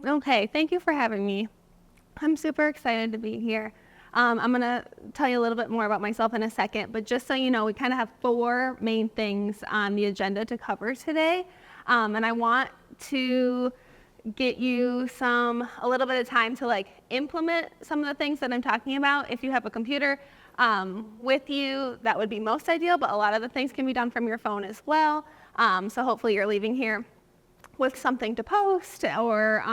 Okay, thank you for having me. I'm super excited to be here. I'm going to tell you a little bit more about myself in a second, but just so you know, we kind of have four main things on the agenda to cover today. And I want to get you a little bit of time to implement some of the things that I'm talking about. If you have a computer with you, that would be most ideal, but a lot of the things can be done from your phone as well. So hopefully you're leaving here with something to post or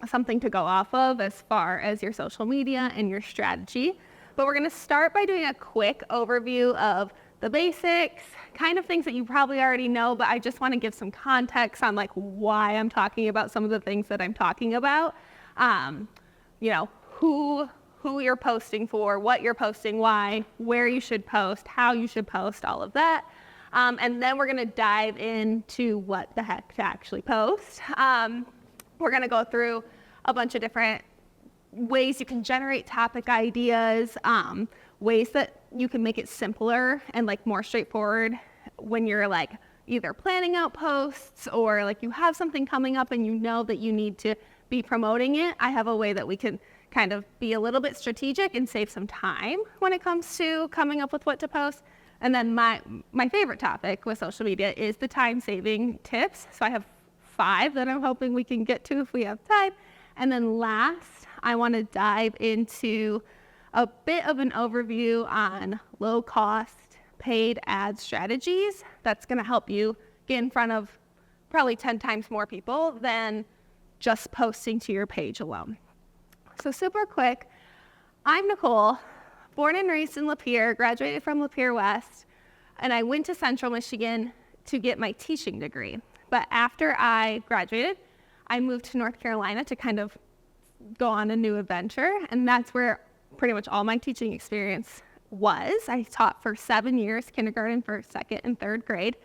something to go off of as far as your social media and your strategy. But we're going to start by doing a quick overview of the basics, kind of things that you probably already know, but I just want to give some context on why I'm talking about some of the things that I'm talking about. Who you're posting for, what you're posting, why, where you should post, how you should post, all of that. And then we're going to dive into what the heck to actually post. We're going to go through a bunch of different ways you can generate topic ideas, ways that you can make it simpler and more straightforward when you're either planning out posts or you have something coming up and you know that you need to be promoting it. I have a way that we can kind of be a little bit strategic and save some time when it comes to coming up with what to post. And then my favorite topic with social media is the time-saving tips. So I have 5 that I'm hoping we can get to if we have time. And then last, I want to dive into a bit of an overview on low-cost paid ad strategies. That's going to help you get in front of probably 10 times more people than just posting to your page alone. So super quick, I'm Nicole. Born and raised in Lapeer, graduated from Lapeer West, and I went to Central Michigan to get my teaching degree. But after I graduated, I moved to North Carolina to kind of go on a new adventure, and that's where pretty much all my teaching experience was. I taught for 7 years, kindergarten, first, second, and third grade.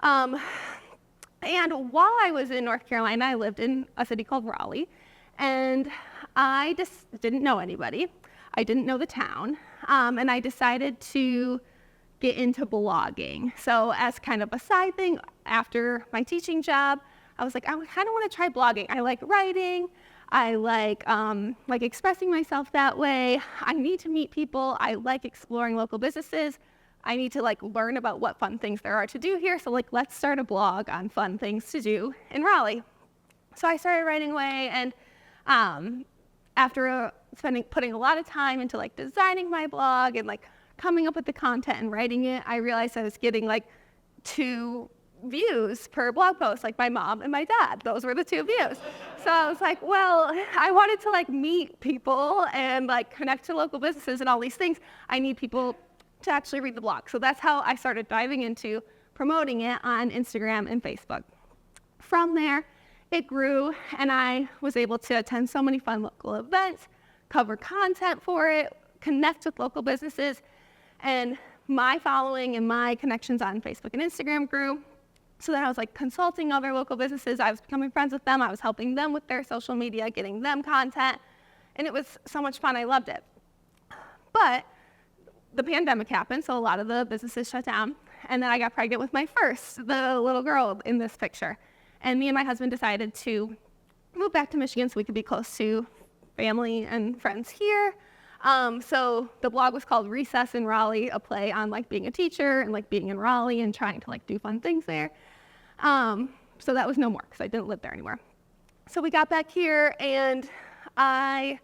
And while I was in North Carolina, I lived in a city called Raleigh, and I just didn't know anybody. I didn't know the town, and I decided to get into blogging. So as kind of a side thing, after my teaching job, I was like, I kind of want to try blogging. I like writing. I like expressing myself that way. I need to meet people. I like exploring local businesses. I need to learn about what fun things there are to do here. So let's start a blog on fun things to do in Raleigh. So I started writing away, and after putting a lot of time into designing my blog and coming up with the content and writing it, I realized I was getting 2 views per blog post, my mom and my dad. Those were the 2 views. So I was like, well, I wanted to meet people and connect to local businesses and all these things. I need people to actually read the blog. So that's how I started diving into promoting it on Instagram and Facebook. From there, it grew, and I was able to attend so many fun local events, cover content for it, connect with local businesses, and my following and my connections on Facebook and Instagram grew. So then I was consulting other local businesses. I was becoming friends with them. I was helping them with their social media, getting them content, and it was so much fun. I loved it. But the pandemic happened, so a lot of the businesses shut down, and then I got pregnant with my first, the little girl in this picture. And me and my husband decided to move back to Michigan so we could be close to family and friends here. So the blog was called Recess in Raleigh, a play on being a teacher and being in Raleigh and trying to do fun things there. So that was no more because I didn't live there anymore. So we got back here, and I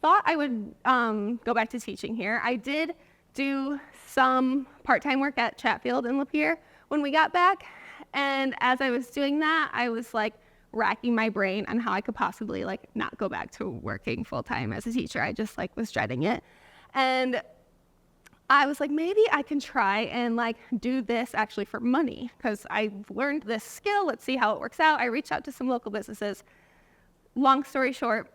thought I would go back to teaching here. I did do some part-time work at Chatfield in Lapeer when we got back. And as I was doing that, I was racking my brain on how I could possibly not go back to working full-time as a teacher. I just was dreading it. And I was maybe I can try and do this actually for money because I've learned this skill. Let's see how it works out. I reached out to some local businesses. Long story short,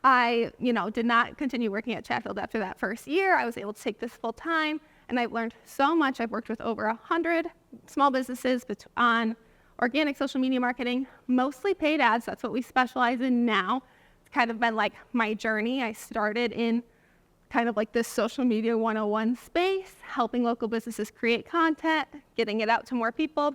I did not continue working at Chatfield after that first year. I was able to take this full-time, and I've learned so much. I've worked with over 100 small businesses on organic social media marketing, mostly paid ads. That's what we specialize in now. It's kind of been my journey. I started in kind of this social media 101 space, helping local businesses create content, getting it out to more people,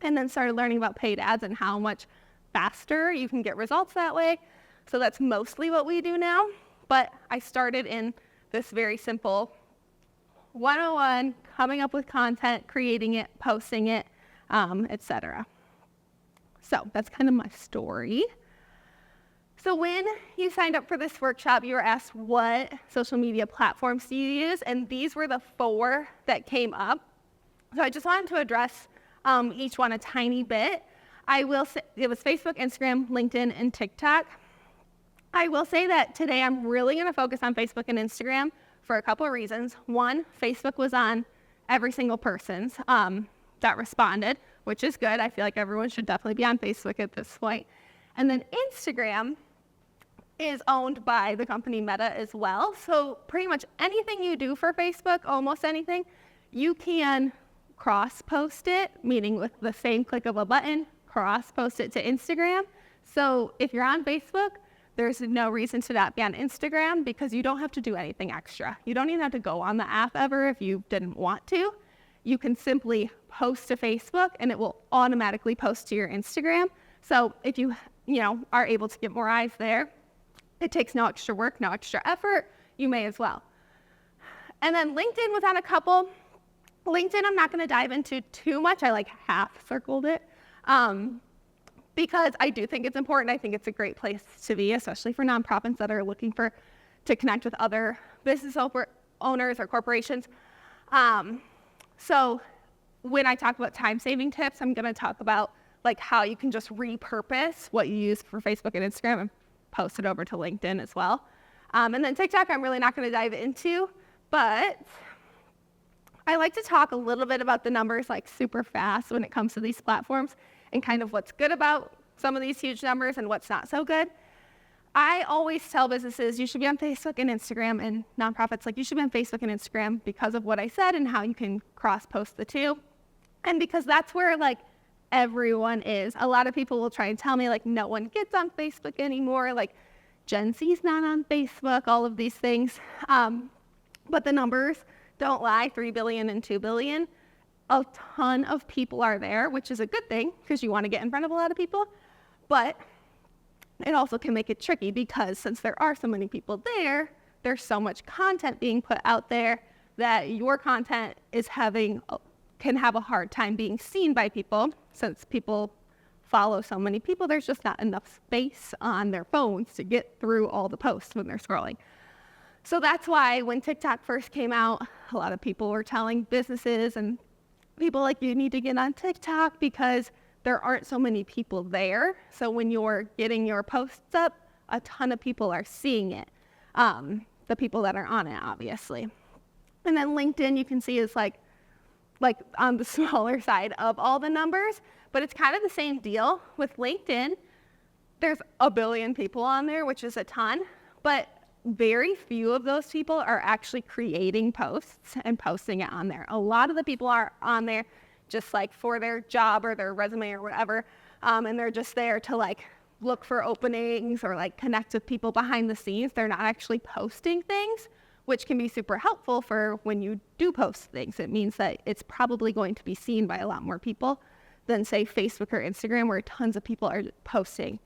and then started learning about paid ads and how much faster. You can get results that way. So that's mostly what we do now. But I started in this very simple 101, coming up with content, creating it, posting it, etc. So that's kind of my story. So when you signed up for this workshop, you were asked what social media platforms do you use, and these were the 4 that came up. So I just wanted to address each one a tiny bit. I will say it was Facebook, Instagram, LinkedIn, and TikTok. I will say that today I'm really going to focus on Facebook and Instagram for a couple of reasons. One, Facebook was on every single person's that responded, which is good. I feel like everyone should definitely be on Facebook at this point. And then Instagram is owned by the company Meta as well. So pretty much anything you do for Facebook, almost anything, you can cross-post it, meaning with the same click of a button, cross-post it to Instagram. So if you're on Facebook, there's no reason to not be on Instagram because you don't have to do anything extra. You don't even have to go on the app ever if you didn't want to. You can simply post to Facebook and it will automatically post to your Instagram. So if you are able to get more eyes there, it takes no extra work, no extra effort. You may as well. And then LinkedIn was on a couple. LinkedIn, I'm not going to dive into too much. I half circled it because I do think it's important. I think it's a great place to be, especially for nonprofits that are looking to connect with other business owners or corporations. So when I talk about time-saving tips, I'm going to talk about how you can just repurpose what you use for Facebook and Instagram and post it over to LinkedIn as well. And then TikTok, I'm really not going to dive into, but I like to talk a little bit about the numbers super fast when it comes to these platforms and kind of what's good about some of these huge numbers and what's not so good. I always tell businesses you should be on Facebook and Instagram, and nonprofits you should be on Facebook and Instagram because of what I said and how you can cross-post the two. And because that's where everyone is. A lot of people will try and tell me no one gets on Facebook anymore, Gen Z's not on Facebook, all of these things. But the numbers don't lie, 3 billion and 2 billion. A ton of people are there, which is a good thing because you want to get in front of a lot of people. But it also can make it tricky because since there are so many people there, there's so much content being put out there that your content can have a hard time being seen by people. Since people follow so many people, there's just not enough space on their phones to get through all the posts when they're scrolling. So that's why when TikTok first came out, a lot of people were telling businesses and people you need to get on TikTok because there aren't so many people there. So when you're getting your posts up, a ton of people are seeing it. The people that are on it, obviously. And then LinkedIn, you can see is on the smaller side of all the numbers, but it's kind of the same deal with LinkedIn. There's 1 billion people on there, which is a ton, but very few of those people are actually creating posts and posting it on there. A lot of the people are on there just for their job or their resume or whatever, and they're just there to look for openings or connect with people behind the scenes. They're not actually posting things, which can be super helpful for when you do post things. It means that it's probably going to be seen by a lot more people than, say, Facebook or Instagram, where tons of people are posting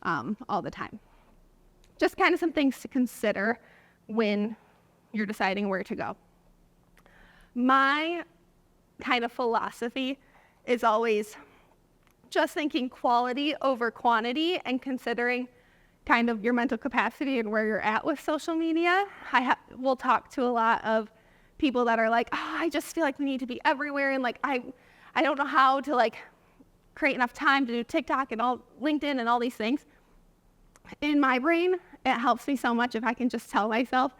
all the time. Just kind of some things to consider when you're deciding where to go. My kind of philosophy is always just thinking quality over quantity and considering kind of your mental capacity and where you're at with social media. We'll talk to a lot of people that are I just feel we need to be everywhere, and I don't know how to create enough time to do TikTok and all LinkedIn and all these things. In my brain, it helps me so much if I can just tell myself,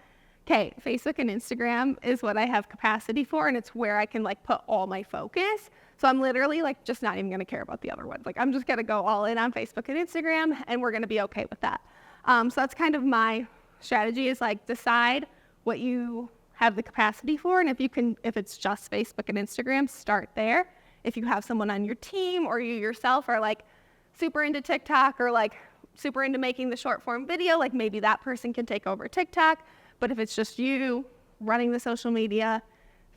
okay, Facebook and Instagram is what I have capacity for, and it's where I can put all my focus. So I'm literally just not even going to care about the other ones. I'm just going to go all in on Facebook and Instagram, and we're going to be okay with that. So that's kind of my strategy is decide what you have the capacity for, and if it's just Facebook and Instagram, start there. If you have someone on your team or you yourself are super into TikTok or super into making the short form video, maybe that person can take over TikTok. But if it's just you running the social media,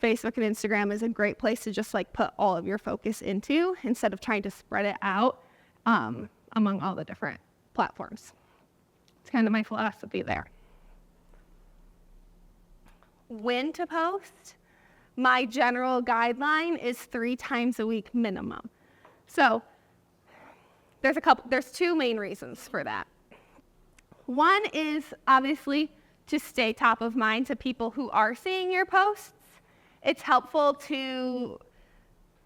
Facebook and Instagram is a great place to just put all of your focus into instead of trying to spread it out among all the different platforms. It's kind of my philosophy there. When to post? My general guideline is 3 times a week minimum. So there's 2 main reasons for that. One is obviously to stay top of mind to people who are seeing your posts. It's helpful to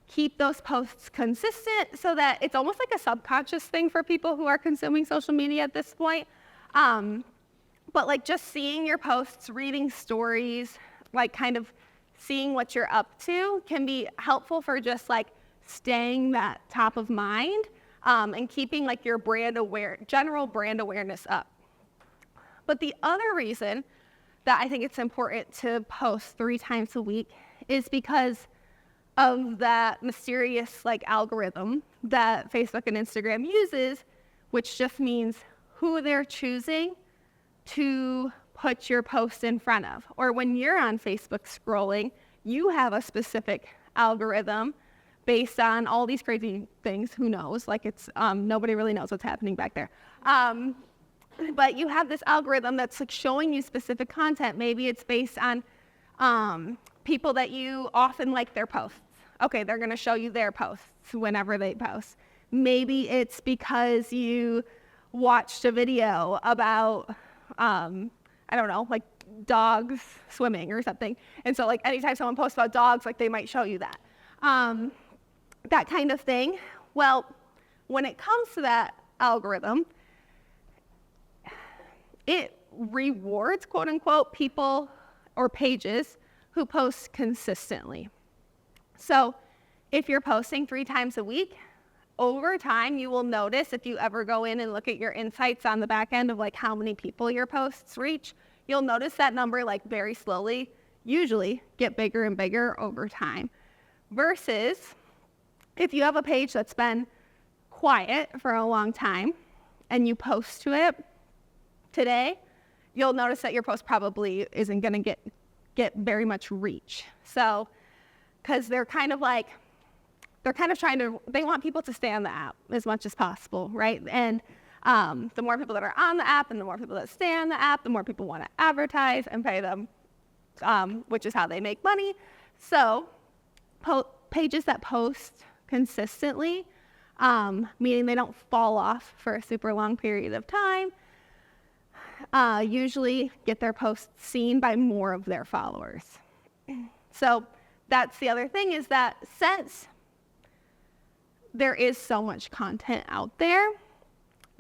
keep those posts consistent so that it's almost like a subconscious thing for people who are consuming social media at this point. But like just seeing your posts, reading stories, like kind of seeing what you're up to can be helpful for just like staying that top of mind and keeping like your general brand awareness up. But the other reason that I think it's important to post 3 times a week is because of that mysterious like algorithm that Facebook and Instagram uses, which just means who they're choosing to put your post in front of. Or when you're on Facebook scrolling, you have a specific algorithm based on all these crazy things. Who knows? Like it's nobody really knows what's happening back there. But you have this algorithm that's like showing you specific content. Maybe it's based on people that you often like their posts. Okay, they're going to show you their posts whenever they post. Maybe it's because you watched a video about, I don't know, like dogs swimming or something. And so like anytime someone posts about dogs, like they might show you that. That kind of thing. Well, when it comes to that algorithm, it rewards, quote unquote, people or pages who post consistently. So if you're posting 3 times a week, over time you will notice, if you ever go in and look at your insights on the back end of like how many people your posts reach, you'll notice that number like very slowly, usually get bigger and bigger over time. Versus if you have a page that's been quiet for a long time and you post to it today, you'll notice that your post probably isn't going to get very much reach. So, because they want people to stay on the app as much as possible, right? And the more people that are on the app and the more people that stay on the app, the more people want to advertise and pay them, which is how they make money. So pages that post consistently, meaning they don't fall off for a super long period of time, usually get their posts seen by more of their followers. So that's the other thing, is that since there is so much content out there,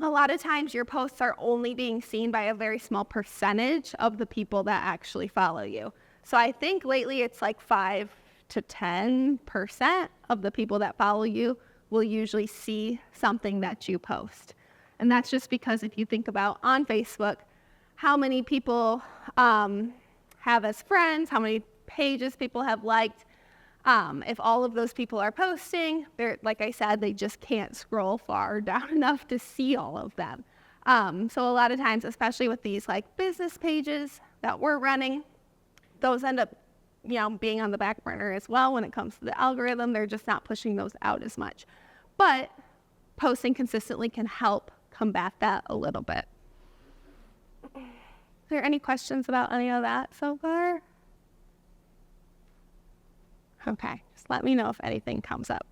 a lot of times your posts are only being seen by a very small percentage of the people that actually follow you. So I think lately it's like 5 to 10% of the people that follow you will usually see something that you post. And that's just because if you think about on Facebook, how many people have as friends, how many pages people have liked. If all of those people are posting, they're, like I said, they just can't scroll far down enough to see all of them. So a lot of times, especially with these like business pages that we're running, those end up, being on the back burner as well when it comes to the algorithm. They're just not pushing those out as much. But posting consistently can help combat that a little bit. Are there any questions about any of that so far? Okay, just let me know if anything comes up.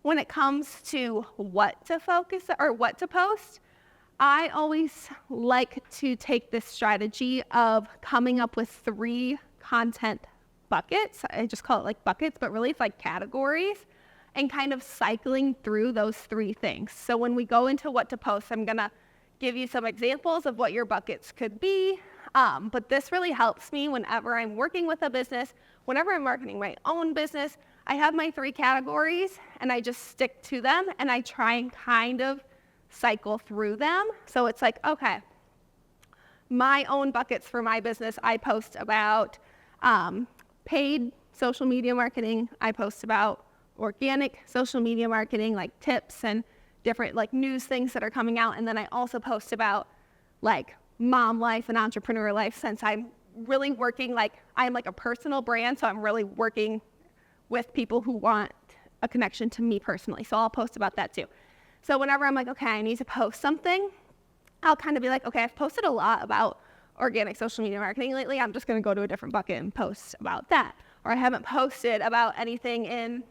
When it comes to what to focus or what to post, I always like to take this strategy of coming up with 3 content buckets. I just call it like buckets, but really it's like categories, and kind of cycling through those 3 things. So when we go into what to post, I'm gonna give you some examples of what your buckets could be. But this really helps me whenever I'm working with a business, whenever I'm marketing my own business. I have my 3 categories and I just stick to them, and I try and kind of cycle through them. So it's like, okay, my own buckets for my business, I post about paid social media marketing. I post about organic social media marketing, like tips and different like news things that are coming out. And then I also post about like mom life and entrepreneur life, since I'm really working, like I'm like a personal brand. So I'm really working with people who want a connection to me personally. So I'll post about that too. So whenever I'm like, okay, I need to post something, I'll kind of be like, okay, I've posted a lot about organic social media marketing lately. I'm just going to go to a different bucket and post about that. Or I haven't posted about anything in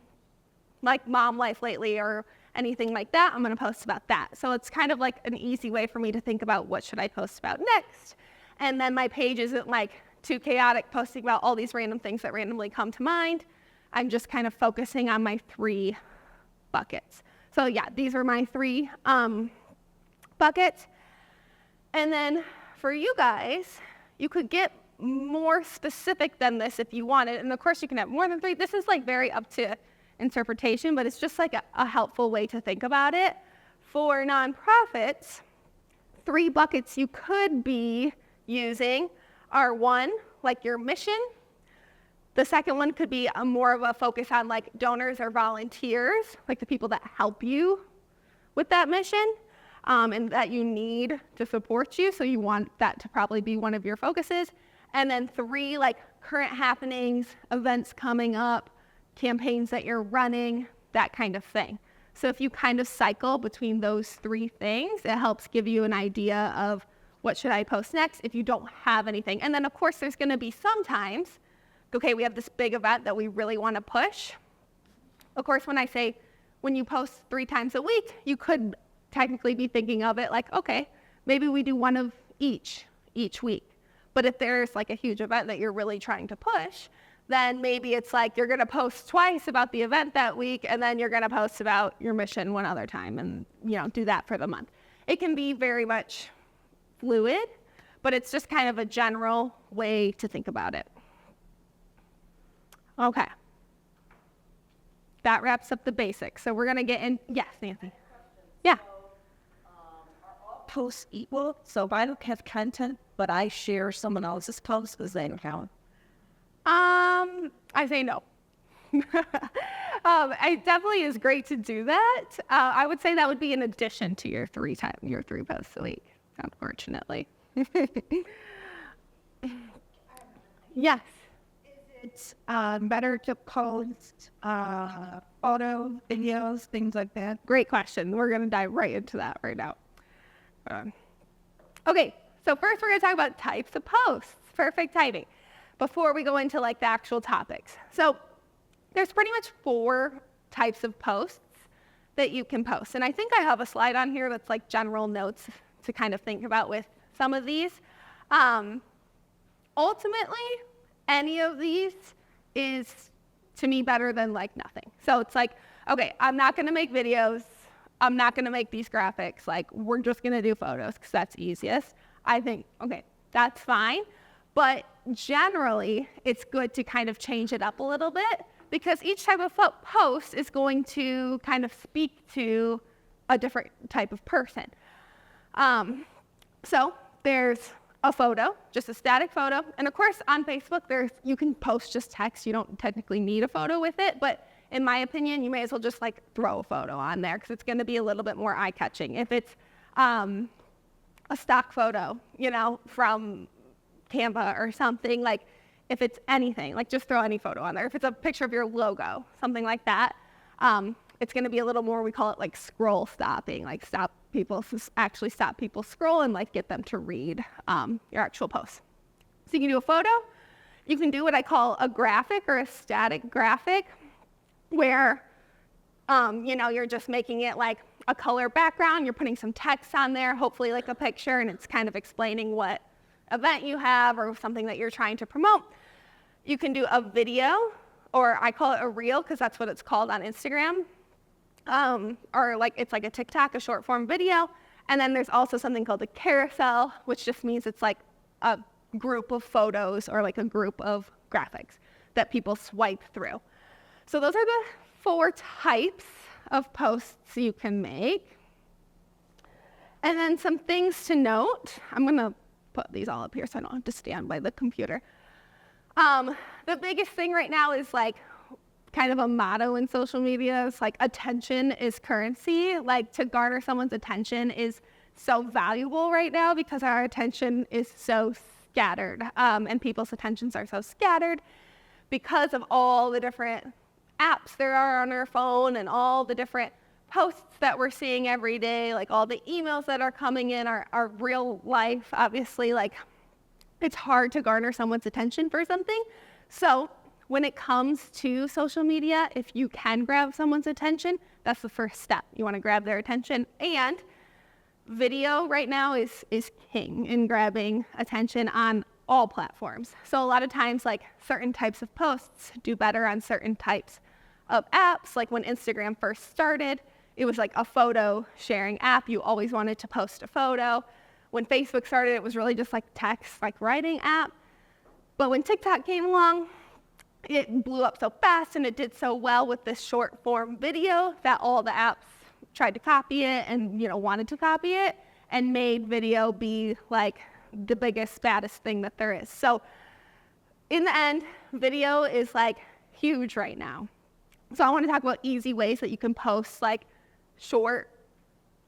like mom life lately or anything like that. I'm going to post about that. So it's kind of like an easy way for me to think about what should I post about next. And then my page isn't like too chaotic posting about all these random things that randomly come to mind. I'm just kind of focusing on my 3 buckets. So yeah, these are my 3 buckets. And then for you guys, you could get more specific than this if you wanted. And of course you can have more than 3. This is like very up to interpretation, but it's just like a helpful way to think about it. For nonprofits, 3 buckets you could be using are 1, like your mission. The second one could be more of a focus on like donors or volunteers, like the people that help you with that mission and that you need to support you. So you want that to probably be one of your focuses. And then 3, like current happenings, events coming up, campaigns that you're running, that kind of thing. So if you kind of cycle between those 3 things, it helps give you an idea of what should I post next if you don't have anything. And then of course there's going to be sometimes, okay, we have this big event that we really want to push. Of course, when you post 3 times a week, you could technically be thinking of it like, okay, maybe we do one of each week. But if there's like a huge event that you're really trying to push, then maybe it's like you're going to post twice about the event that week, and then you're going to post about your mission one other time and, do that for the month. It can be very much fluid, but it's just kind of a general way to think about it. Okay. That wraps up the basics. So we're going to get in. Yes, Nancy. Yeah. Posts equal, so if I don't have content, but I share someone else's post, does that count? I say no. It definitely is great to do that. I would say that would be in addition to your 3 posts a week, unfortunately. Yes. It's better to post photos, videos, things like that. Great question. We're going to dive right into that right now. Okay, so first we're going to talk about types of posts. Perfect timing. Before we go into like the actual topics. So there's pretty much 4 types of posts that you can post. And I think I have a slide on here that's like general notes to kind of think about with some of these. Ultimately, any of these is to me better than like nothing. So it's like, okay, I'm not going to make videos. I'm not going to make these graphics. Like, we're just going to do photos because that's easiest. I think, okay, that's fine. But generally, it's good to kind of change it up a little bit because each type of post is going to kind of speak to a different type of person. So there's a photo, just a static photo. And of course, on Facebook, you can post just text. You don't technically need a photo with it. But in my opinion, you may as well just like throw a photo on there because it's going to be a little bit more eye-catching. If it's a stock photo, from Canva or something, like if it's anything, like just throw any photo on there. If it's a picture of your logo, something like that, it's going to be a little more, we call it like scroll stopping, like stop people scroll and like get them to read your actual post. So you can do a photo. You can do what I call a graphic or a static graphic where, you're just making it like a color background. You're putting some text on there, hopefully like a picture, and it's kind of explaining what event you have or something that you're trying to promote. You can do a video, or I call it a reel because that's what it's called on Instagram. Or like it's like a TikTok, a short form video. And then there's also something called a carousel, which just means it's like a group of photos or like a group of graphics that people swipe through. So those are the 4 types of posts you can make. And then some things to note. I'm going to put these all up here so I don't have to stand by the computer. The biggest thing right now is like kind of a motto in social media. It's like attention is currency. Like to garner someone's attention is so valuable right now because our attention is so scattered, and people's attentions are so scattered because of all the different apps there are on our phone and all the different posts that we're seeing every day, like all the emails that are coming in are real life. Obviously, like it's hard to garner someone's attention for something. So when it comes to social media, if you can grab someone's attention, that's the first step. You want to grab their attention. And video right now is king in grabbing attention on all platforms. So a lot of times, like certain types of posts do better on certain types of apps. Like when Instagram first started, it was like a photo sharing app. You always wanted to post a photo. When Facebook started, it was really just like text, like writing app. But when TikTok came along, it blew up so fast and it did so well with this short form video that all the apps tried to copy it and, wanted to copy it and made video be like the biggest, baddest thing that there is. So in the end, video is like huge right now. So I want to talk about easy ways that you can post like short,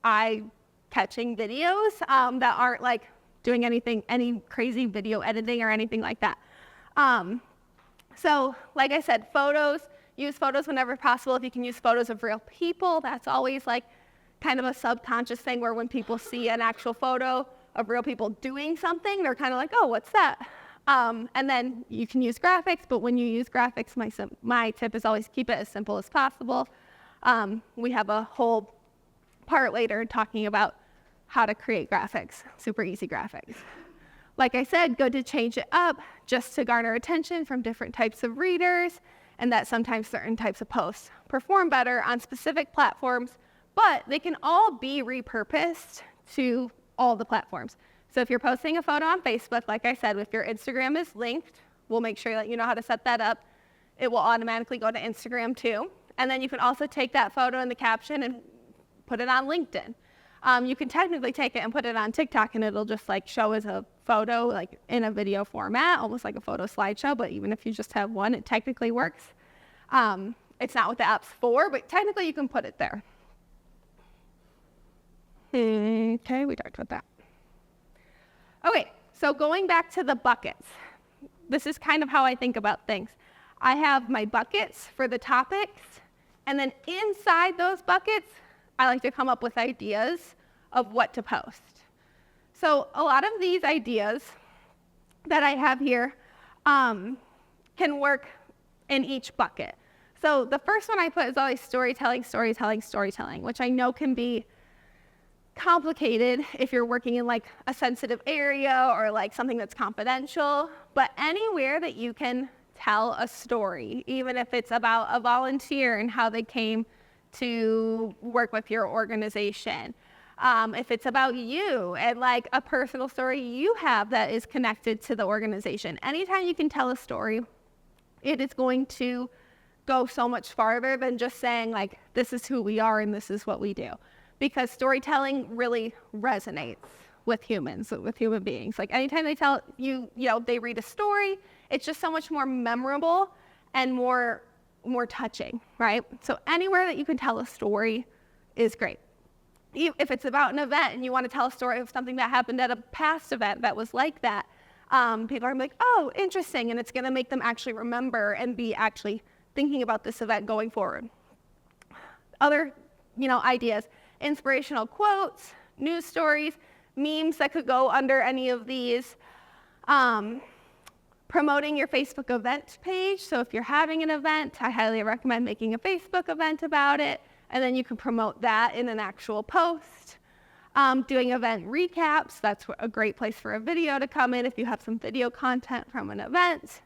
eye-catching videos that aren't like doing any crazy video editing or anything like that. So like I said, use photos whenever possible. If you can use photos of real people, that's always like kind of a subconscious thing where when people see an actual photo of real people doing something, they're kind of like, oh, what's that? And then you can use graphics, but when you use graphics, my tip is always keep it as simple as possible. We have a whole part later talking about how to create graphics, super easy graphics. Like I said, good to change it up just to garner attention from different types of readers, and that sometimes certain types of posts perform better on specific platforms, but they can all be repurposed to all the platforms. So if you're posting a photo on Facebook, like I said, if your Instagram is linked, we'll make sure that you know how to set that up. It will automatically go to Instagram too. And then you can also take that photo in the caption and put it on LinkedIn. You can technically take it and put it on TikTok and it'll just like show as a photo, like in a video format, almost like a photo slideshow, but even if you just have one, it technically works. It's not what the app's for, but technically you can put it there. Okay, we talked about that. Okay, so going back to the buckets. This is kind of how I think about things. I have my buckets for the topics, and then inside those buckets, I like to come up with ideas of what to post. So a lot of these ideas that I have here can work in each bucket. So the first one I put is always storytelling, which I know can be complicated if you're working in like a sensitive area or like something that's confidential, but anywhere that you can tell a story, even if it's about a volunteer and how they came to work with your organization. If it's about you and like a personal story you have that is connected to the organization. Anytime you can tell a story, it is going to go so much farther than just saying like, this is who we are and this is what we do. Because storytelling really resonates with humans, with human beings. Like anytime they tell they read a story, it's just so much more memorable and more touching, right? So anywhere that you can tell a story is great. If it's about an event and you want to tell a story of something that happened at a past event that was like that, people are like, oh, interesting, and it's going to make them actually remember and be actually thinking about this event going forward. Other, ideas, inspirational quotes, news stories, memes that could go under any of these. Promoting your Facebook event page. So if you're having an event, I highly recommend making a Facebook event about it, and then you can promote that in an actual post. Doing event recaps, that's a great place for a video to come in if you have some video content from an event.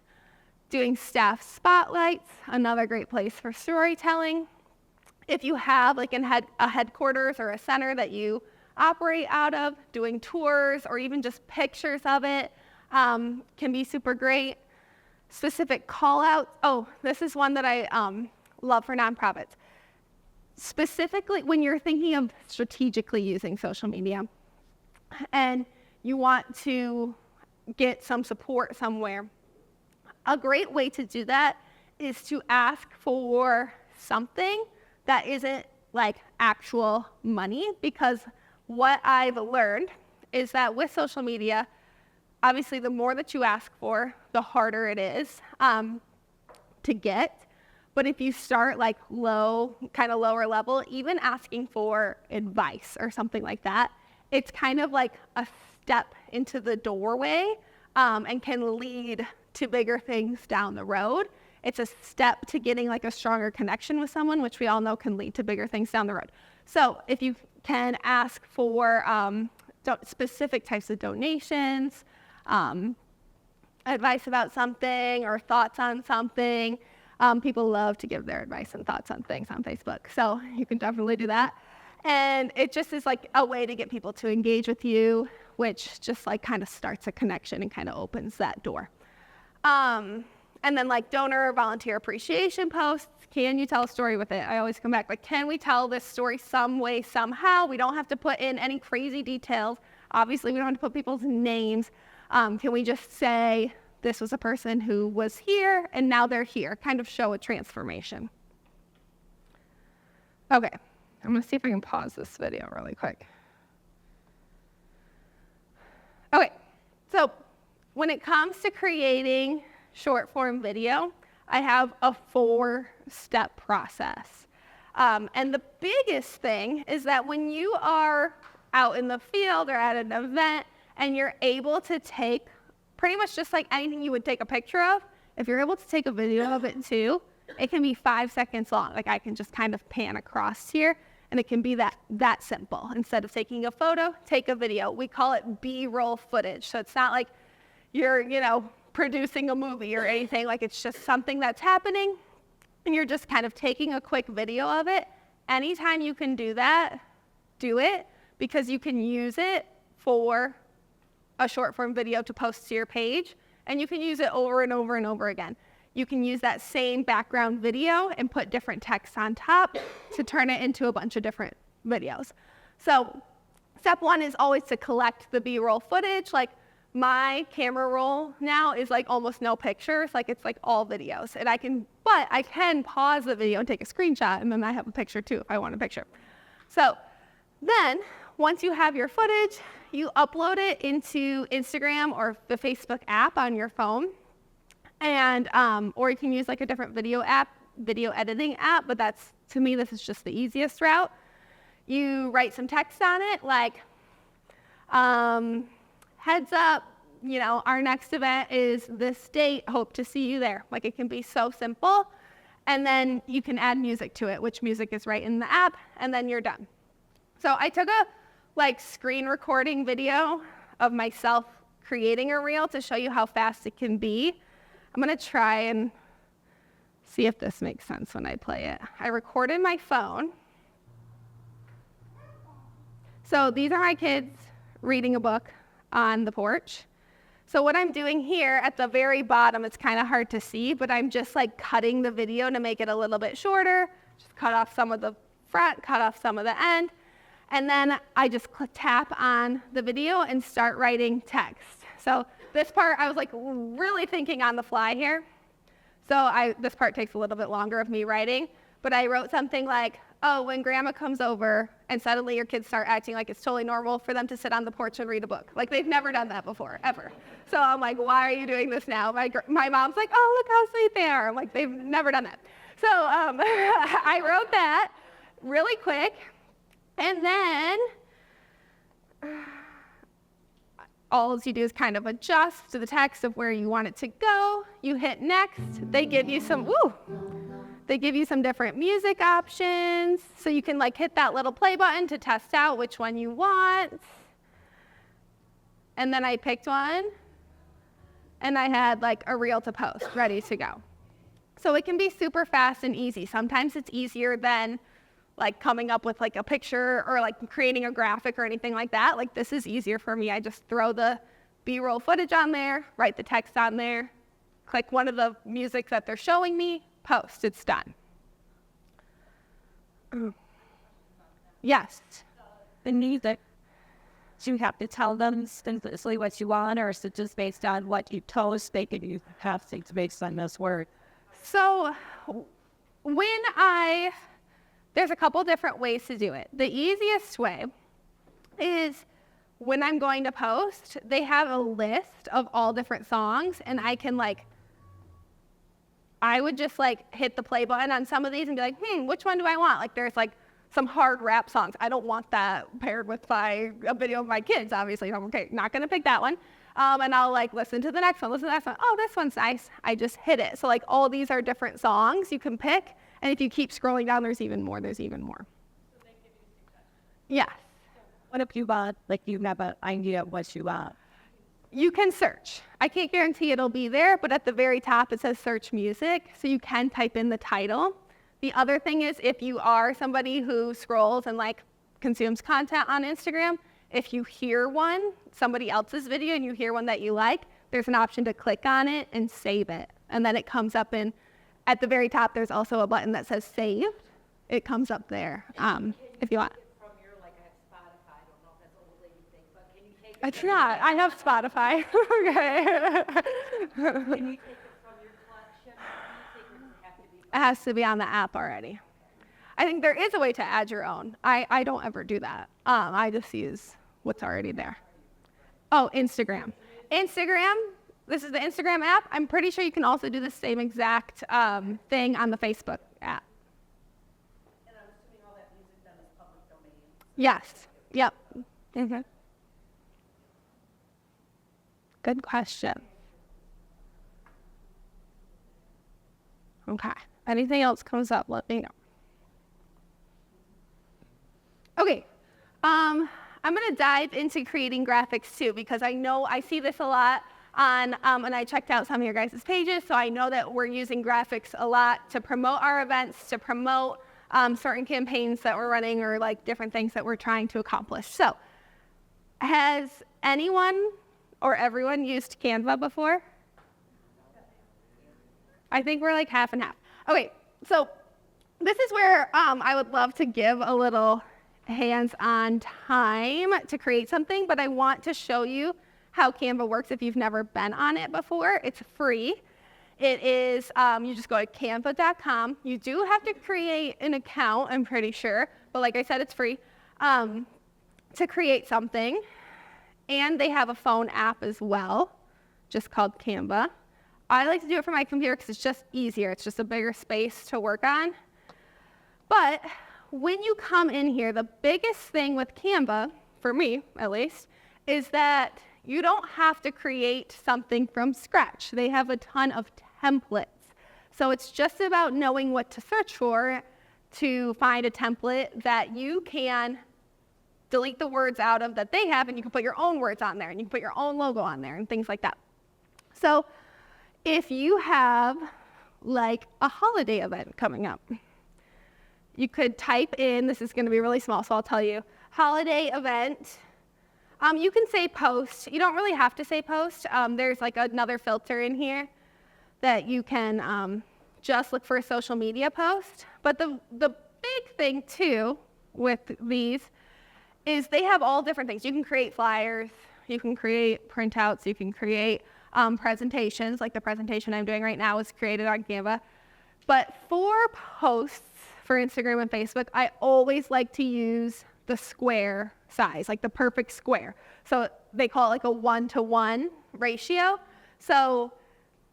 Doing staff spotlights, another great place for storytelling. If you have like a headquarters or a center that you operate out of, doing tours or even just pictures of it can be super great. Specific call outs. Oh, this is one that I love for nonprofits. Specifically, when you're thinking of strategically using social media and you want to get some support somewhere, a great way to do that is to ask for something that isn't like actual money, because what I've learned is that with social media, obviously the more that you ask for, the harder it is to get. But if you start like low, kind of lower level, even asking for advice or something like that, it's kind of like a step into the doorway and can lead to bigger things down the road. It's a step to getting like a stronger connection with someone, which we all know can lead to bigger things down the road. So if you can ask for specific types of donations, advice about something or thoughts on something. People love to give their advice and thoughts on things on Facebook, so you can definitely do that. And it just is like a way to get people to engage with you, which just like kind of starts a connection and kind of opens that door. And then like donor or volunteer appreciation posts. Can you tell a story with it? I always come back like, can we tell this story some way, somehow? We don't have to put in any crazy details. Obviously, we don't have to put people's names. Can we just say, this was a person who was here and now they're here? Kind of show a transformation. Okay, I'm gonna see if I can pause this video really quick. Okay, so when it comes to creating short form video, I have a 4-step process. And the biggest thing is that when you are out in the field or at an event and you're able to take pretty much just like anything you would take a picture of, if you're able to take a video of it too, it can be 5 seconds long. Like I can just kind of pan across here and it can be that simple. Instead of taking a photo, take a video. We call it B-roll footage. So it's not like you're, producing a movie or anything. Like it's just something that's happening and you're just kind of taking a quick video of it. Anytime you can do that, do it, because you can use it for a short form video to post to your page, and you can use it over and over and over again. You can use that same background video and put different text on top to turn it into a bunch of different videos. So step 1 is always to collect the B-roll footage. Like my camera roll now is like almost no pictures, like it's like all videos. And I can pause the video and take a screenshot, and then I have a picture too if I want a picture. So then once you have your footage, you upload it into Instagram or the Facebook app on your phone. And, or you can use like a different video editing app, but to me, this is just the easiest route. You write some text on it, like, heads up, our next event is this date, hope to see you there. Like it can be so simple. And then you can add music to it, which music is right in the app, and then you're done. So I took a screen recording video of myself creating a reel to show you how fast it can be. I'm gonna try and see if this makes sense when I play it. I recorded my phone. So these are my kids reading a book on the porch. So what I'm doing here at the very bottom, it's kind of hard to see, but I'm just like cutting the video to make it a little bit shorter. Just cut off some of the front, cut off some of the end. And then I just tap on the video and start writing text. So this part, I was like really thinking on the fly here. So this part takes a little bit longer of me writing, but I wrote something like, oh, when grandma comes over and suddenly your kids start acting like it's totally normal for them to sit on the porch and read a book. Like they've never done that before, ever. So I'm like, why are you doing this now? My mom's like, oh, look how sweet they are. I'm like, they've never done that. So I wrote that really quick. And then all you do is kind of adjust to the text of where you want it to go. You hit next. They give you some different music options. So you can like hit that little play button to test out which one you want. And then I picked one and I had like a reel to post ready to go. So it can be super fast and easy. Sometimes it's easier than like coming up with like a picture or like creating a graphic or anything like that. Like this is easier for me. I just throw the B-roll footage on there, write the text on there, click one of the music that they're showing me, post, it's done. Yes. The music, do you have to tell them specifically what you want, or is it just based on what you post? They can use have things based on this word. So there's a couple different ways to do it. The easiest way is when I'm going to post, they have a list of all different songs, and I can like I would just like hit the play button on some of these and be like, which one do I want? Like there's like some hard rap songs. I don't want that paired with a video of my kids, obviously. I'm not gonna pick that one. And I'll like listen to the next one, listen to the next one. Oh, this one's nice. I just hit it. So like all these are different songs you can pick. And if you keep scrolling down, there's even more. So they give you suggestions. Yes. What if you want, like you have an idea of what you want? You can search. I can't guarantee it'll be there, but at the very top it says search music, so you can type in the title. The other thing is if you are somebody who scrolls and like consumes content on Instagram, if you hear somebody else's video and you hear one that you like, there's an option to click on it and save it. And then it comes up at the very top, there's also a button that says saved. It comes up there if you want. It's not. I have Spotify. Okay. Can you take it from your collection? It has to be on the app already. I think there is a way to add your own. I don't ever do that. I just use what's already there. Oh, Instagram. This is the Instagram app. I'm pretty sure you can also do the same exact thing on the Facebook app. And I'm assuming all that music then is public domain. Yes. Yep. Mm-hmm. Good question. Okay. Anything else comes up, let me know. Okay. I'm going to dive into creating graphics too, because I know I see this a lot on, and I checked out some of your guys' pages, so I know that we're using graphics a lot to promote our events, to promote certain campaigns that we're running or like different things that we're trying to accomplish. So has anyone or everyone used Canva before? I think we're like half and half. Okay, so this is where I would love to give a little hands-on time to create something, but I want to show you how Canva works if you've never been on it before. It's free. It is, you just go to canva.com. You do have to create an account, I'm pretty sure, but like I said, it's free to create something. And they have a phone app as well, just called Canva. I like to do it for my computer because it's just easier. It's just a bigger space to work on. But when you come in here, the biggest thing with Canva, for me at least, is that you don't have to create something from scratch. They have a ton of templates. So it's just about knowing what to search for to find a template that you can delete the words out of that they have, and you can put your own words on there, and you can put your own logo on there, and things like that. So if you have like a holiday event coming up, you could type in, this is going to be really small, so I'll tell you, holiday event. You can say post. You don't really have to say post. There's like another filter in here that you can just look for a social media post. But the big thing too with these is they have all different things. You can create flyers, you can create printouts, you can create presentations, like the presentation I'm doing right now was created on Canva. But for posts for Instagram and Facebook, I always like to use the square size, like the perfect square. So they call it like a 1-to-1 ratio. So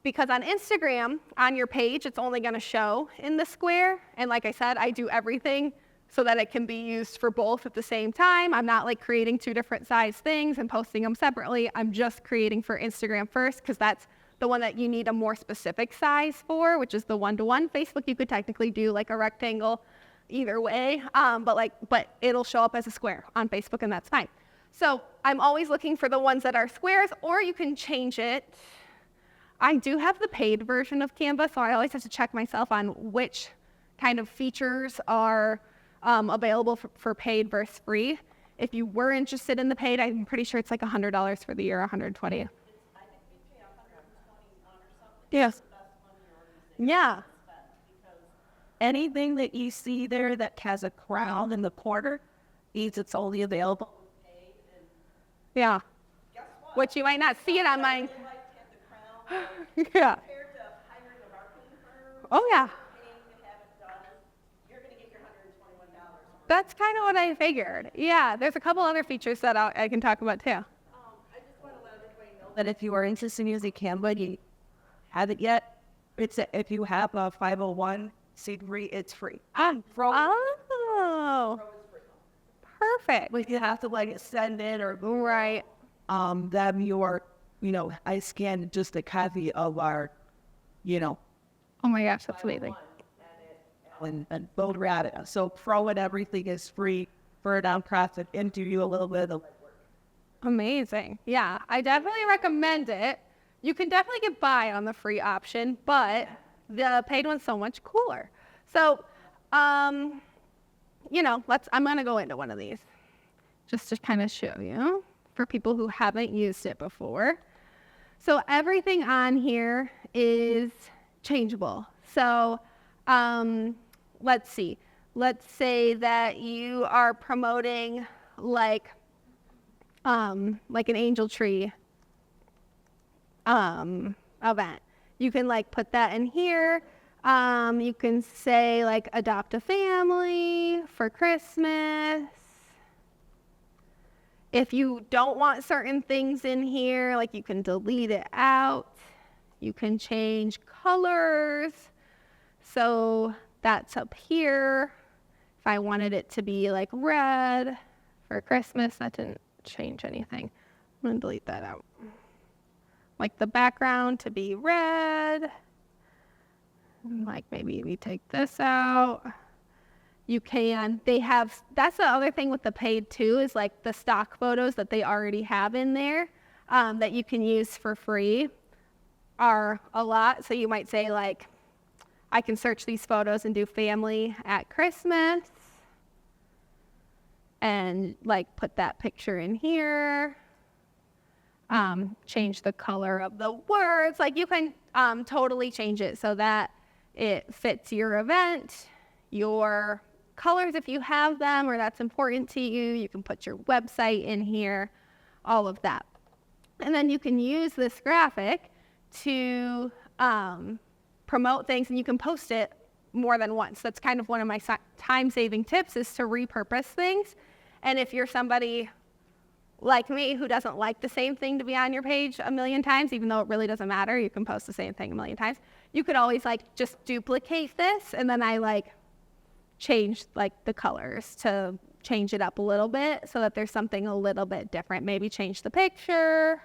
because on Instagram, on your page, it's only going to show in the square. And like I said, I do everything so that it can be used for both at the same time. I'm not like creating two different size things and posting them separately. I'm just creating for Instagram first because that's the one that you need a more specific size for, which is the 1-to-1. Facebook, you could technically do like a rectangle either way, but it'll show up as a square on Facebook and that's fine. So I'm always looking for the ones that are squares, or you can change it. I do have the paid version of Canva, so I always have to check myself on which kind of features are available for paid versus free. If you were interested in the paid, I'm pretty sure it's like $100 for the year, $120. I think we pay $121 or something. Yes. That's the money your organization Yeah. spent, because Anything that you see there that has a crown in the corner means it's only available. paid, and Yeah. guess what? Which you might not see it on mine. They like to have the crown, Yeah. compared to hiring a marketing firm, Oh yeah. paying to have it done, you're gonna get your $121. That's kind of what I figured. Yeah. There's a couple other features that I can talk about too. I just want to let everybody know But if you are interested in using Canva, you haven't yet, if you have a 501c3, it's free. Oh, perfect. But you have to like send in or Right. them your, I scanned just a copy of our, Oh my gosh, that's amazing. and vote around it. So Pro and everything is free for a nonprofit and do you a little bit of Amazing. Yeah, I definitely recommend it. You can definitely get by on the free option, but the paid one's so much cooler. So, I'm going to go into one of these just to kind of show you for people who haven't used it before. So everything on here is changeable. So, let's see. Let's say that you are promoting like an angel tree event. You can like put that in here. You can say like adopt a family for Christmas. If you don't want certain things in here, like you can delete it out. You can change colors. So that's up here. If I wanted it to be like red for Christmas, that didn't change anything. I'm gonna delete that out. Like the background to be red. Like maybe we take this out. You can, that's the other thing with the paid too, is like the stock photos that they already have in there that you can use for free are a lot. So you might say like, I can search these photos and do family at Christmas and like put that picture in here. Change the color of the words. Like you can totally change it so that it fits your event, your colors if you have them or that's important to you. You can put your website in here, all of that. And then you can use this graphic to promote things and you can post it more than once. That's kind of one of my time-saving tips is to repurpose things. And if you're somebody like me who doesn't like the same thing to be on your page a million times, even though it really doesn't matter, you can post the same thing a million times. You could always like just duplicate this and then I like change like the colors to change it up a little bit so that there's something a little bit different. Maybe change the picture,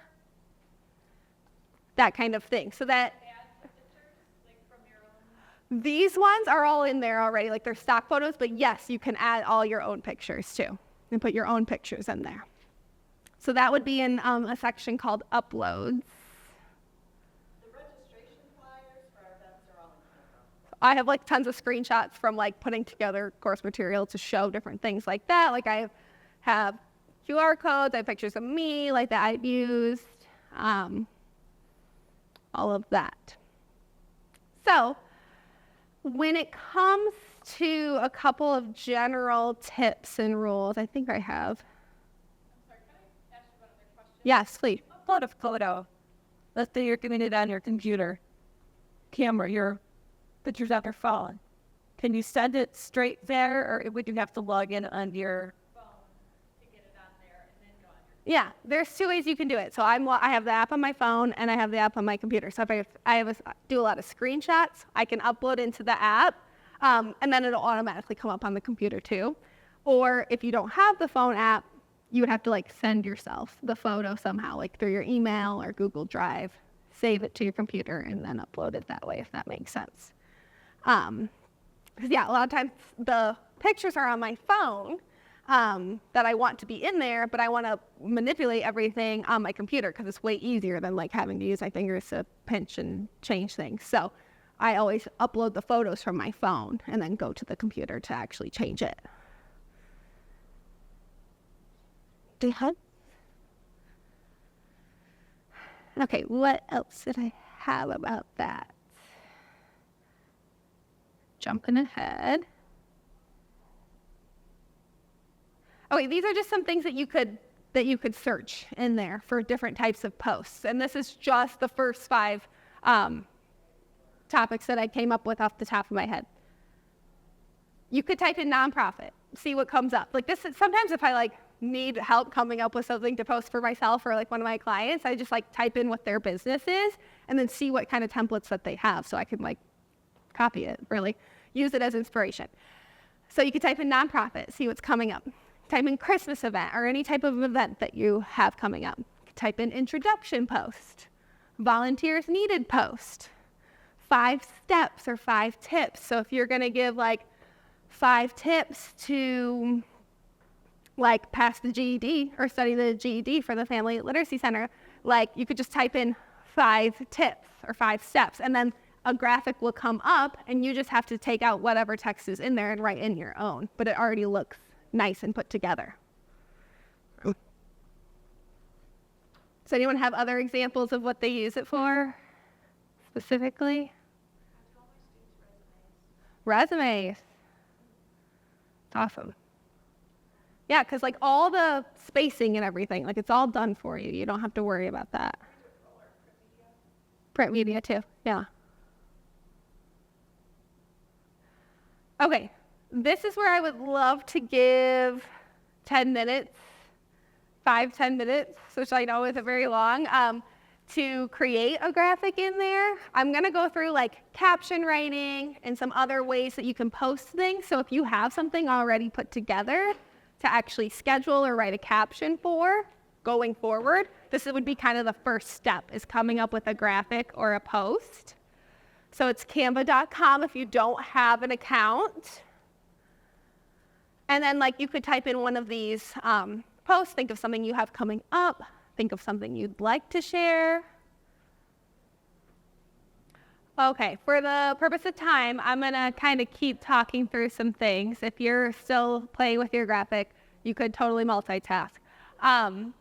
that kind of thing. So that these ones are all in there already, like they're stock photos, but yes, you can add all your own pictures too and put your own pictures in there. So that would be in a section called uploads. The registration flyers for our events are all in Canva. I have like tons of screenshots from like putting together course material to show different things like that. Like I have QR codes, I have pictures of me like that I've used, all of that. So when it comes to a couple of general tips and rules, I think I have. Yes, please. upload a photo. Let's say you're getting it on your computer, camera, your pictures on your phone. Can you send it straight there, or would you have to log in on your Phone to get it on there and then go on your. Yeah, there's two ways you can do it. So I have the app on my phone and I have the app on my computer. So if I do a lot of screenshots, I can upload into the app, and then it'll automatically come up on the computer too. Or if you don't have the phone app, you would have to like send yourself the photo somehow, like through your email or Google Drive, save it to your computer and then upload it that way, if that makes sense. Because yeah, a lot of times the pictures are on my phone that I want to be in there, but I want to manipulate everything on my computer because it's way easier than like having to use my fingers to pinch and change things. So I always upload the photos from my phone and then go to the computer to actually change it. Okay, what else did I have about that? Jumping ahead. Okay, these are just some things that you could search in there for different types of posts. And this is just the first 5 topics that I came up with off the top of my head. You could type in nonprofit, see what comes up. Like this, sometimes if I like need help coming up with something to post for myself or like one of my clients, I just like type in what their business is and then see what kind of templates that they have so I can like copy it, really use it as inspiration. So you could type in nonprofit, see what's coming up. Type in Christmas event or any type of event that you have coming up. Type in introduction post, volunteers needed post, 5 steps or 5 tips. So if you're going to give like 5 tips to like pass the GED or study the GED for the Family Literacy Center, like you could just type in 5 tips or 5 steps and then a graphic will come up and you just have to take out whatever text is in there and write in your own, but it already looks nice and put together. Does anyone have other examples of what they use it for specifically? Resumes. Awesome. Yeah, because like all the spacing and everything, like it's all done for you. You don't have to worry about that. Print media too, yeah. Okay, this is where I would love to give 10 minutes, 5-10 minutes, which I know isn't very long, to create a graphic in there. I'm gonna go through like caption writing and some other ways that you can post things. So if you have something already put together to actually schedule or write a caption for going forward, this would be kind of the first step, is coming up with a graphic or a post. So it's canva.com if you don't have an account. And then like you could type in one of these posts, think of something you have coming up, think of something you'd like to share. Okay, for the purpose of time, I'm gonna kind of keep talking through some things. If you're still playing with your graphic, you could totally multitask. I'm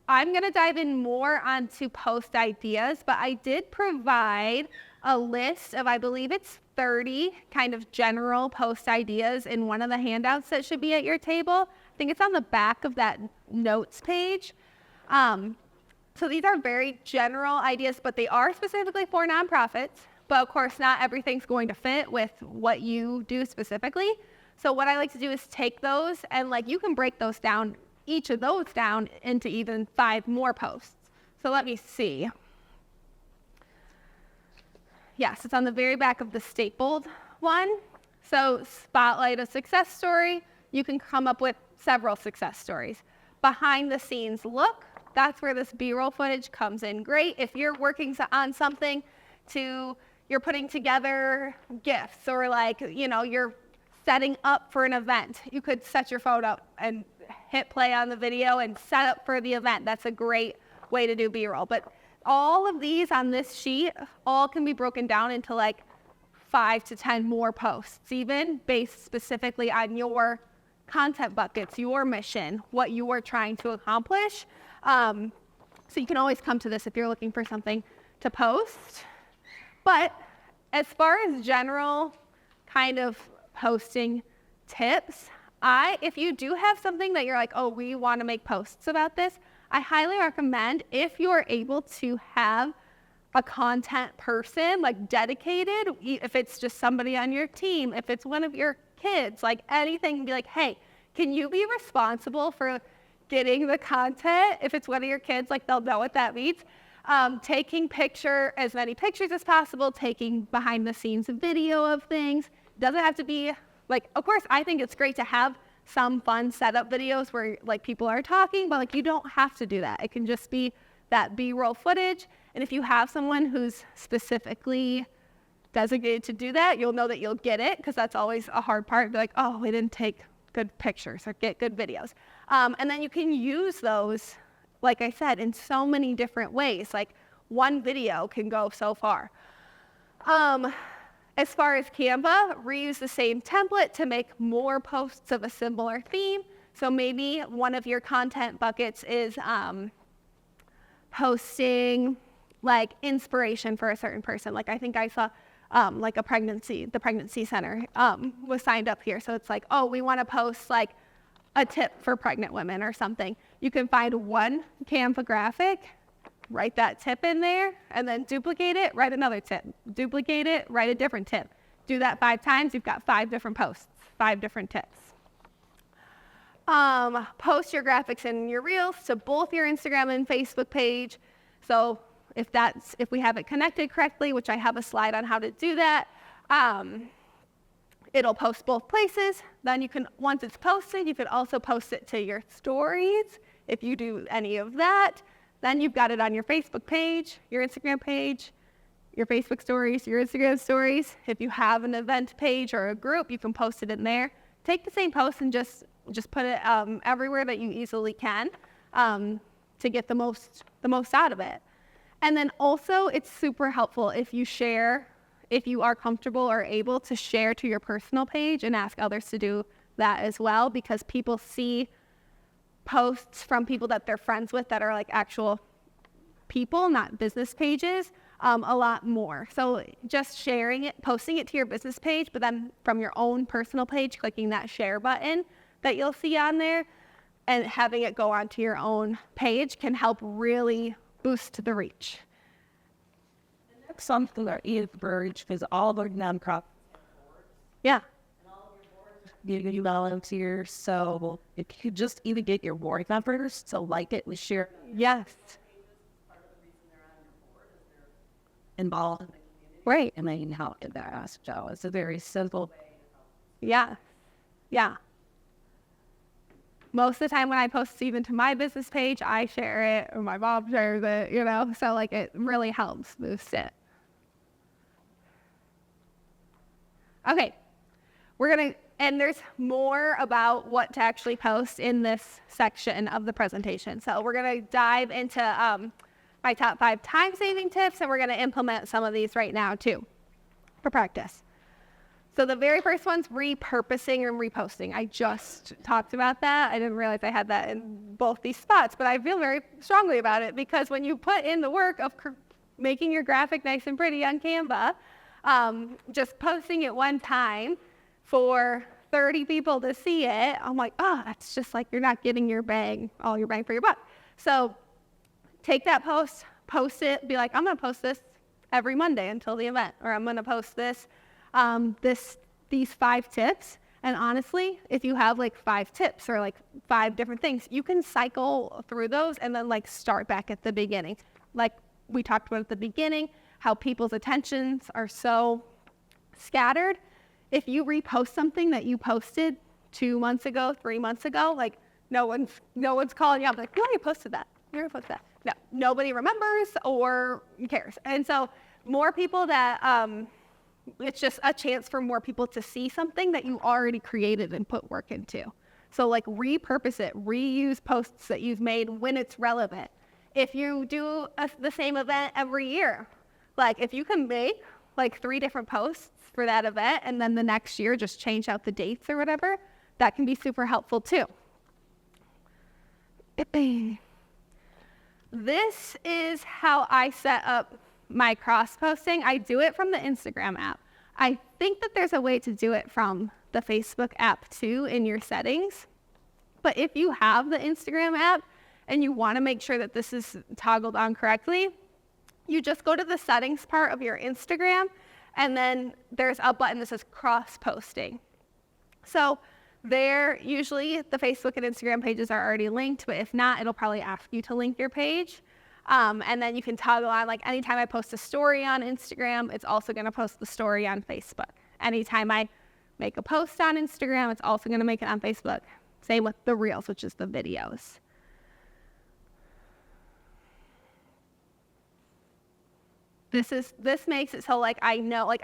gonna dive in more onto post ideas, but I did provide a list of, I believe it's 30 kind of general post ideas in one of the handouts that should be at your table. I think it's on the back of that notes page. So these are very general ideas, but they are specifically for nonprofits. But of course, not everything's going to fit with what you do specifically. So what I like to do is take those and like you can break those down, each of those down into even 5 more posts. So let me see. Yes, it's on the very back of the stapled one. So spotlight a success story. You can come up with several success stories. Behind the scenes look, that's where this B-roll footage comes in great. If you're working on something you're putting together gifts or like, you know, you're setting up for an event, you could set your phone up and hit play on the video and set up for the event. That's a great way to do B-roll. But all of these on this sheet all can be broken down into like 5 to 10 more posts, even based specifically on your content buckets, your mission, what you are trying to accomplish. So you can always come to this if you're looking for something to post. But as far as general kind of posting tips, if you do have something that you're like, oh, we want to make posts about this, I highly recommend, if you're able to have a content person like dedicated, if it's just somebody on your team, if it's one of your kids, like anything, be like, hey, can you be responsible for getting the content? If it's one of your kids, like they'll know what that means. Taking as many pictures as possible, taking behind the scenes video of things. Doesn't have to be like, of course, I think it's great to have some fun setup videos where like people are talking, but like you don't have to do that. It can just be that B-roll footage. And if you have someone who's specifically designated to do that, you'll know that you'll get it, because that's always a hard part. Be like, oh, we didn't take good pictures or get good videos. And then you can use those, like I said, in so many different ways. Like one video can go so far. As far as Canva, reuse the same template to make more posts of a similar theme. So maybe one of your content buckets is posting like inspiration for a certain person. Like I think I saw like the pregnancy center was signed up here. So it's like, oh, we want to post like a tip for pregnant women or something. You can find one Canva graphic, write that tip in there, and then duplicate it, write another tip. Duplicate it, write a different tip. Do that 5 times, you've got 5 different posts, 5 different tips. Post your graphics and your reels to both your Instagram and Facebook page. So if we have it connected correctly, which I have a slide on how to do that, it'll post both places. Then you can, once it's posted, you could also post it to your stories. If you do any of that, then you've got it on your Facebook page, your Instagram page, your Facebook stories, your Instagram stories. If you have an event page or a group, you can post it in there. Take the same post and just put it everywhere that you easily can to get the most out of it. And then also, it's super helpful if you are comfortable or able to share to your personal page and ask others to do that as well, because people see posts from people that they're friends with that are like actual people, not business pages, a lot more. So just sharing it, posting it to your business page, but then from your own personal page, clicking that share button that you'll see on there and having it go onto your own page can help really boost the reach. Something that is Verge, because all of our nonprofits Yeah. you volunteers. So if you just even get your board members to like it and share, Yes. involved in the community, Right. and they can help in that aspect. So it's a very simple way. Yeah. Yeah. Most of the time when I post even to my business page, I share it or my mom shares it, so like it really helps boost it. Okay. And there's more about what to actually post in this section of the presentation. So we're going to dive into my top 5 time-saving tips, and we're going to implement some of these right now too for practice. So the very first one's repurposing and reposting. I just talked about that. I didn't realize I had that in both these spots, but I feel very strongly about it because when you put in the work of making your graphic nice and pretty on Canva, just posting it one time for 30 people to see it, I'm like, that's just like you're not getting all your bang for your buck. So take that post it, be like, I'm going to post this every Monday until the event, or I'm going to post this, these 5 tips. And honestly, if you have like 5 tips or like 5 different things, you can cycle through those and then like start back at the beginning. Like we talked about at the beginning, how people's attentions are so scattered. If you repost something that you posted 2 months ago, 3 months ago, like no one's calling you up like, you already posted that. You already posted that. No, nobody remembers or cares. And so more people that, it's just a chance for more people to see something that you already created and put work into. So like repurpose it, reuse posts that you've made when it's relevant. If you do the same event every year, like if you can make like 3 different posts for that event and then the next year just change out the dates or whatever, that can be super helpful too. This is how I set up my cross-posting. I do it from the Instagram app. I think that there's a way to do it from the Facebook app too in your settings. But if you have the Instagram app and you want to make sure that this is toggled on correctly, you just go to the settings part of your Instagram and then there's a button that says cross-posting. So there, usually the Facebook and Instagram pages are already linked, but if not, it'll probably ask you to link your page. And then you can toggle on, like anytime I post a story on Instagram, it's also going to post the story on Facebook. Anytime I make a post on Instagram, it's also going to make it on Facebook. Same with the Reels, which is the videos. This makes it so like I know, like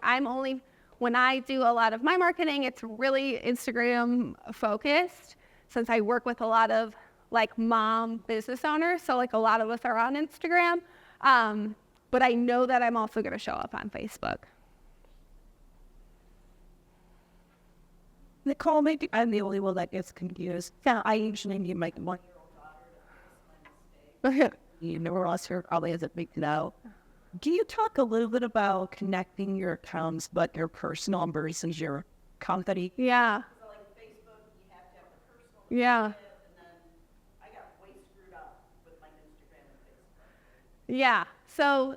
when I do a lot of my marketing, it's really Instagram focused since I work with a lot of like mom business owners. So like a lot of us are on Instagram. But I know that I'm also going to show up on Facebook. Nicole, maybe I'm the only one that gets confused. Yeah, I usually need my 1-year-old daughter to fix my mistake. You know, or else her probably hasn't figured it out. Do you talk a little bit about connecting your accounts, but your personal versus your company? Yeah. So like Facebook, you have to have the personal. Yeah. And then I got way screwed up with my Instagram and Facebook. Yeah. So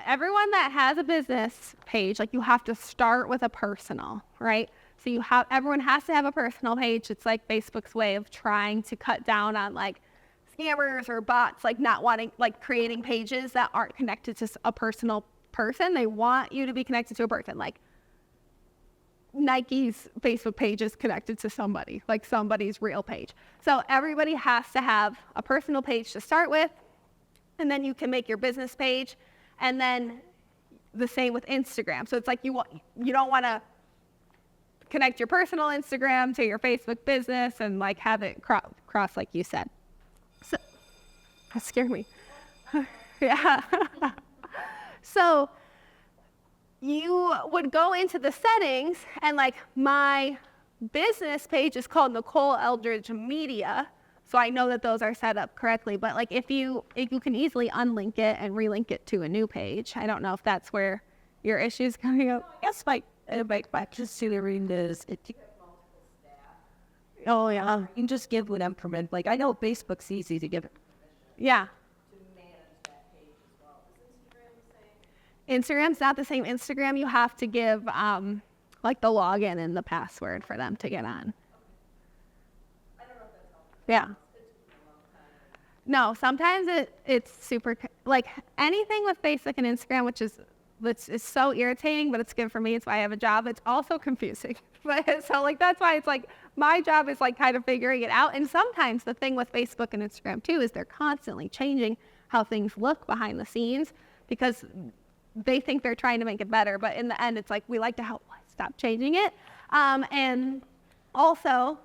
everyone that has a business page, like you have to start with a personal, right? So everyone has to have a personal page. It's like Facebook's way of trying to cut down on like scammers or bots, like not wanting, like creating pages that aren't connected to a personal person. They want you to be connected to a person. Like Nike's Facebook page is connected to somebody, like somebody's real page. So everybody has to have a personal page to start with, and then you can make your business page, and then the same with Instagram. So it's like you don't want to connect your personal Instagram to your Facebook business and like have it cross like you said. So that scared me. Yeah. So you would go into the settings, and like my business page is called Nicole Eldridge Media. So I know that those are set up correctly, but like if you can easily unlink it and relink it to a new page. I don't know if that's where your issue's coming up. I guess my considering is it. Oh yeah. You can just give them permission. Like I know Facebook's easy to give. Yeah. To manage that page as well. Is Instagram the same? Instagram's not the same. Instagram, you have to give like the login and the password for them to get on. I don't know if that's helpful. Yeah. It's been a long time. No, sometimes it's super, like anything with Facebook and Instagram, which is so irritating, but it's good for me. It's why I have a job. It's also confusing. But so like that's why it's like my job is like kind of figuring it out. And sometimes the thing with Facebook and Instagram too is they're constantly changing how things look behind the scenes because they think they're trying to make it better. But in the end, it's like we like to help stop changing it. And also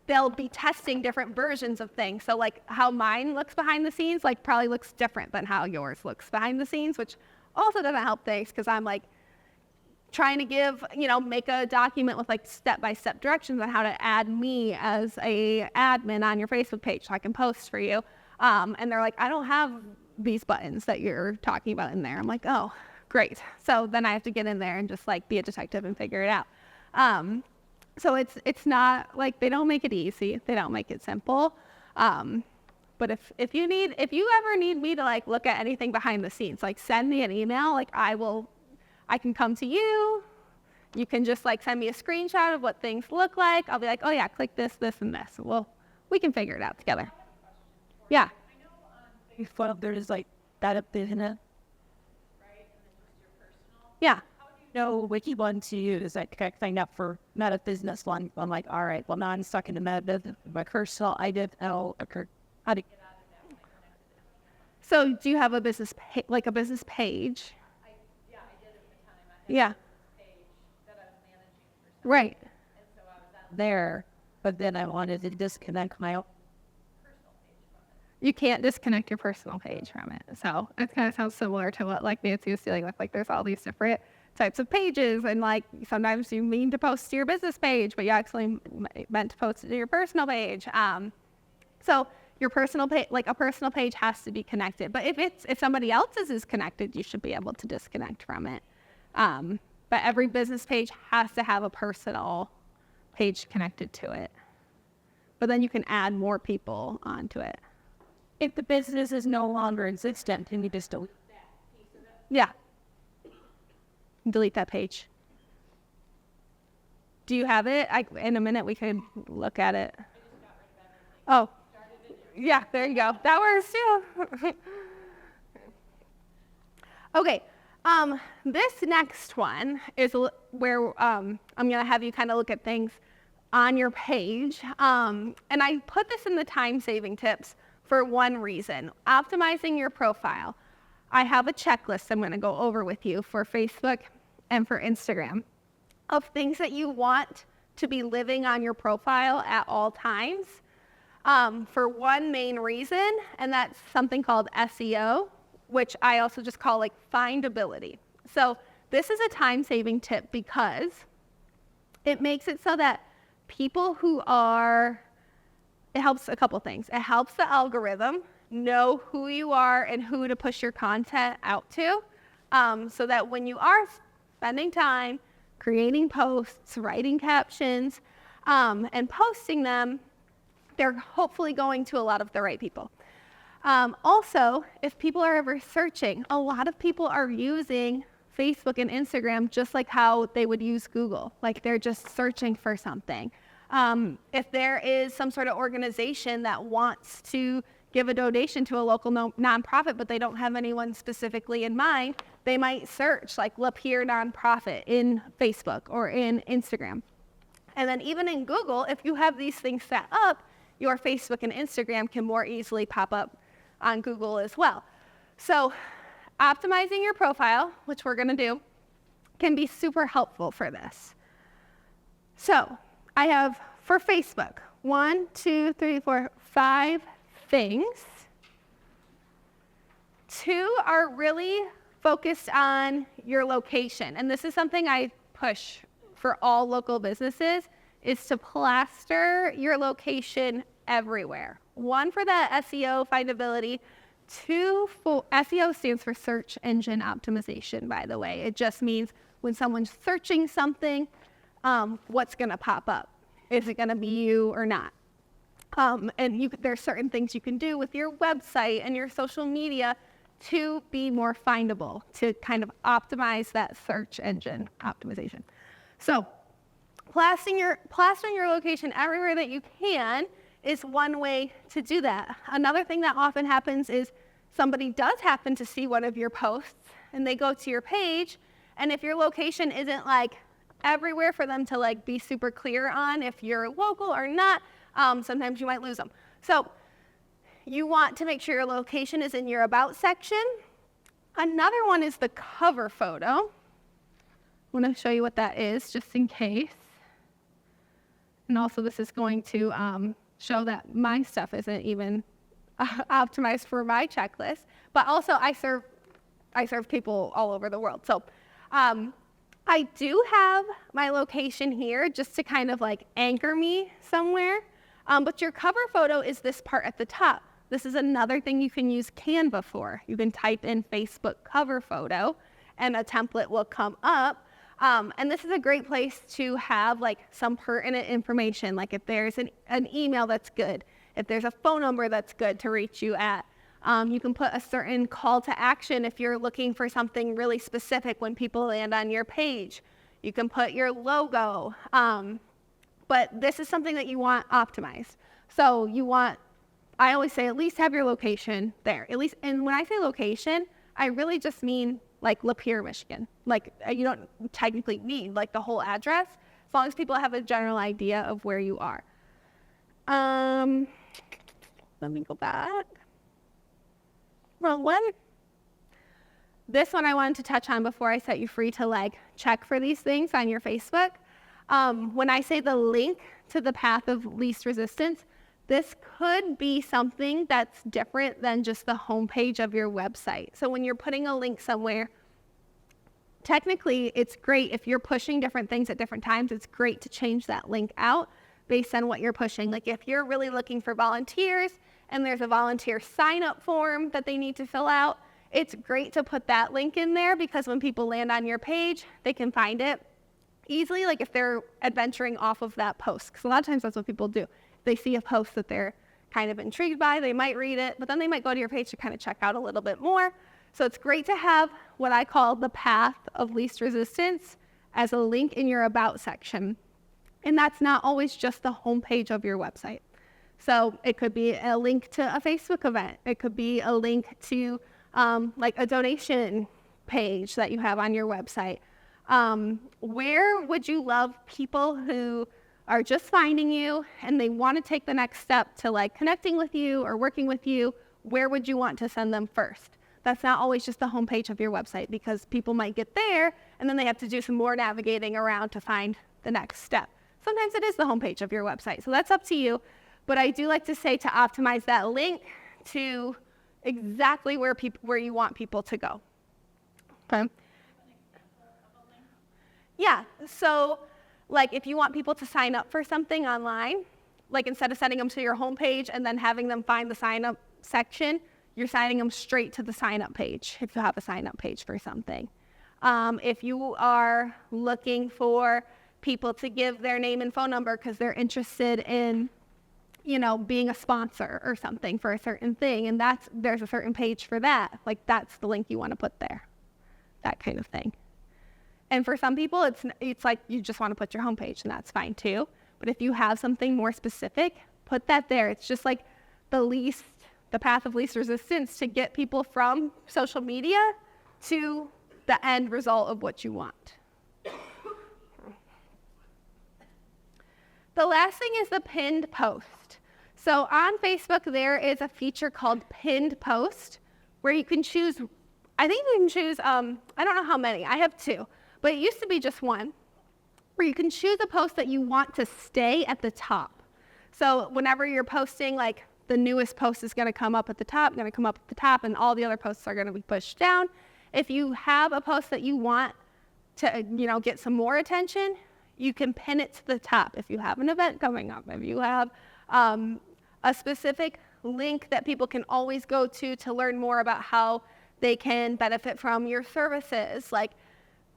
they'll be testing different versions of things. So like how mine looks behind the scenes, like probably looks different than how yours looks behind the scenes, which also doesn't help things because I'm like trying to make a document with like step-by-step directions on how to add me as a admin on your Facebook page so I can post for you. And they're like, I don't have these buttons that you're talking about in there. I'm like, oh, great. So then I have to get in there and just like be a detective and figure it out. So it's not like they don't make it easy. They don't make it simple. But if you ever need me to like look at anything behind the scenes, like send me an email, like I can come to you. You can just like send me a screenshot of what things look like. I'll be like, oh yeah, click this, this, and this. Well, we can figure it out together. Yeah. Facebook, there's like that up in it. Right? And then just your personal. Yeah. No, which one to use? I signed up for not a business one. I'm like, all right, well now I'm stuck in my personal. I didn't know how to get out of that. So do you have a business like a business page? I did at the time. I had Yeah. a page that I was managing for Right. and so I was on there, but then I wanted to disconnect my own. personal page from it. You can't disconnect your personal page from it. So it kind of sounds similar to what like Nancy was dealing with. Like there's all these different types of pages, and like sometimes you mean to post to your business page, but you actually meant to post it to your personal page. So your personal page, like a personal page, has to be connected. But if somebody else's is connected, you should be able to disconnect from it. But every business page has to have a personal page connected to it. But then you can add more people onto it. If the business is no longer existent, then you just delete. Yeah. Delete that page. Do you have it? In a minute we could look at it. Oh. Yeah, there you go. That works too. Okay. This next one is where I'm going to have you kind of look at things on your page. And I put this in the time-saving tips for one reason. Optimizing your profile. I have a checklist I'm going to go over with you for Facebook and for Instagram of things that you want to be living on your profile at all times for one main reason, and that's something called SEO, which I also just call like findability. So this is a time-saving tip because it makes it so that people it helps a couple things. It helps the algorithm know who you are and who to push your content out to, so that when you are spending time creating posts, writing captions, and posting them, they're hopefully going to a lot of the right people. Also, if people are ever searching, a lot of people are using Facebook and Instagram just like how they would use Google. Like they're just searching for something. If there is some sort of organization that wants to give a donation to a local nonprofit, but they don't have anyone specifically in mind, they might search like Lapeer Nonprofit in Facebook or in Instagram. And then even in Google, if you have these things set up, your Facebook and Instagram can more easily pop up on Google as well. So optimizing your profile, which we're gonna do, can be super helpful for this. So I have, for Facebook, 1, 2, 3, 4, 5 things. 2 are really focused on your location. And this is something I push for all local businesses, is to plaster your location everywhere. 1 for that SEO findability. 2 for SEO stands for search engine optimization, by the way. It just means when someone's searching something, what's gonna pop up? Is it gonna be you or not? And there's certain things you can do with your website and your social media to be more findable, to kind of optimize that search engine optimization. So plastering your location everywhere that you can is one way to do that. Another thing that often happens is somebody does happen to see one of your posts and they go to your page, and if your location isn't like everywhere for them to like be super clear on if you're local or not, sometimes you might lose them. So you want to make sure your location is in your About section. Another one is the cover photo. I want to show you what that is just in case. And also this is going to show that my stuff isn't even optimized for my checklist, but also I serve people all over the world. So I do have my location here just to kind of like anchor me somewhere, but your cover photo is this part at the top. This is another thing you can use Canva for. You can type in Facebook cover photo and a template will come up. And this is a great place to have like some pertinent information, like if there's an email that's good, if there's a phone number that's good to reach you at. You can put a certain call to action if you're looking for something really specific when people land on your page. You can put your logo, but this is something that you want optimized. So I always say at least have your location there, at least. And when I say location, I really just mean like Lapeer, Michigan. Like you don't technically need like the whole address, as long as people have a general idea of where you are. Let me go back. Well, this one I wanted to touch on before I set you free to like check for these things on your Facebook. When I say the link to the path of least resistance, this could be something that's different than just the homepage of your website. So when you're putting a link somewhere, technically it's great if you're pushing different things at different times. It's great to change that link out based on what you're pushing. Like if you're really looking for volunteers and there's a volunteer sign-up form that they need to fill out, it's great to put that link in there because when people land on your page, they can find it easily, like if they're adventuring off of that post. Because a lot of times that's what people do. They see a post that they're kind of intrigued by, they might read it, but then they might go to your page to kind of check out a little bit more. So it's great to have what I call the path of least resistance as a link in your About section. And that's not always just the homepage of your website. So it could be a link to a Facebook event. It could be a link to like a donation page that you have on your website. Where would you love people who are just finding you and they want to take the next step to like connecting with you or working with you? Where would you want to send them first? That's not always just the homepage of your website because people might get there and then they have to do some more navigating around to find the next step. Sometimes it is the homepage of your website, so that's up to you. But I do like to say to optimize that link to exactly where you want people to go. Okay. Yeah, so like if you want people to sign up for something online, like instead of sending them to your homepage and then having them find the sign up section, you're signing them straight to the sign up page if you have a sign up page for something. If you are looking for people to give their name and phone number because they're interested in, being a sponsor or something for a certain thing, and there's a certain page for that, like that's the link you want to put there, that kind of thing. And for some people, it's like you just want to put your homepage, and that's fine too. But if you have something more specific, put that there. It's just like the path of least resistance to get people from social media to the end result of what you want. The last thing is the pinned post. So on Facebook, there is a feature called pinned post where you can choose, I think you can choose, I don't know how many, I have 2, but it used to be just 1, where you can choose a post that you want to stay at the top. So whenever you're posting, like the newest post is going to come up at the top, and all the other posts are going to be pushed down. If you have a post that you want to, get some more attention, you can pin it to the top. If you have an event coming up, if you have a specific link that people can always go to learn more about how they can benefit from your services, like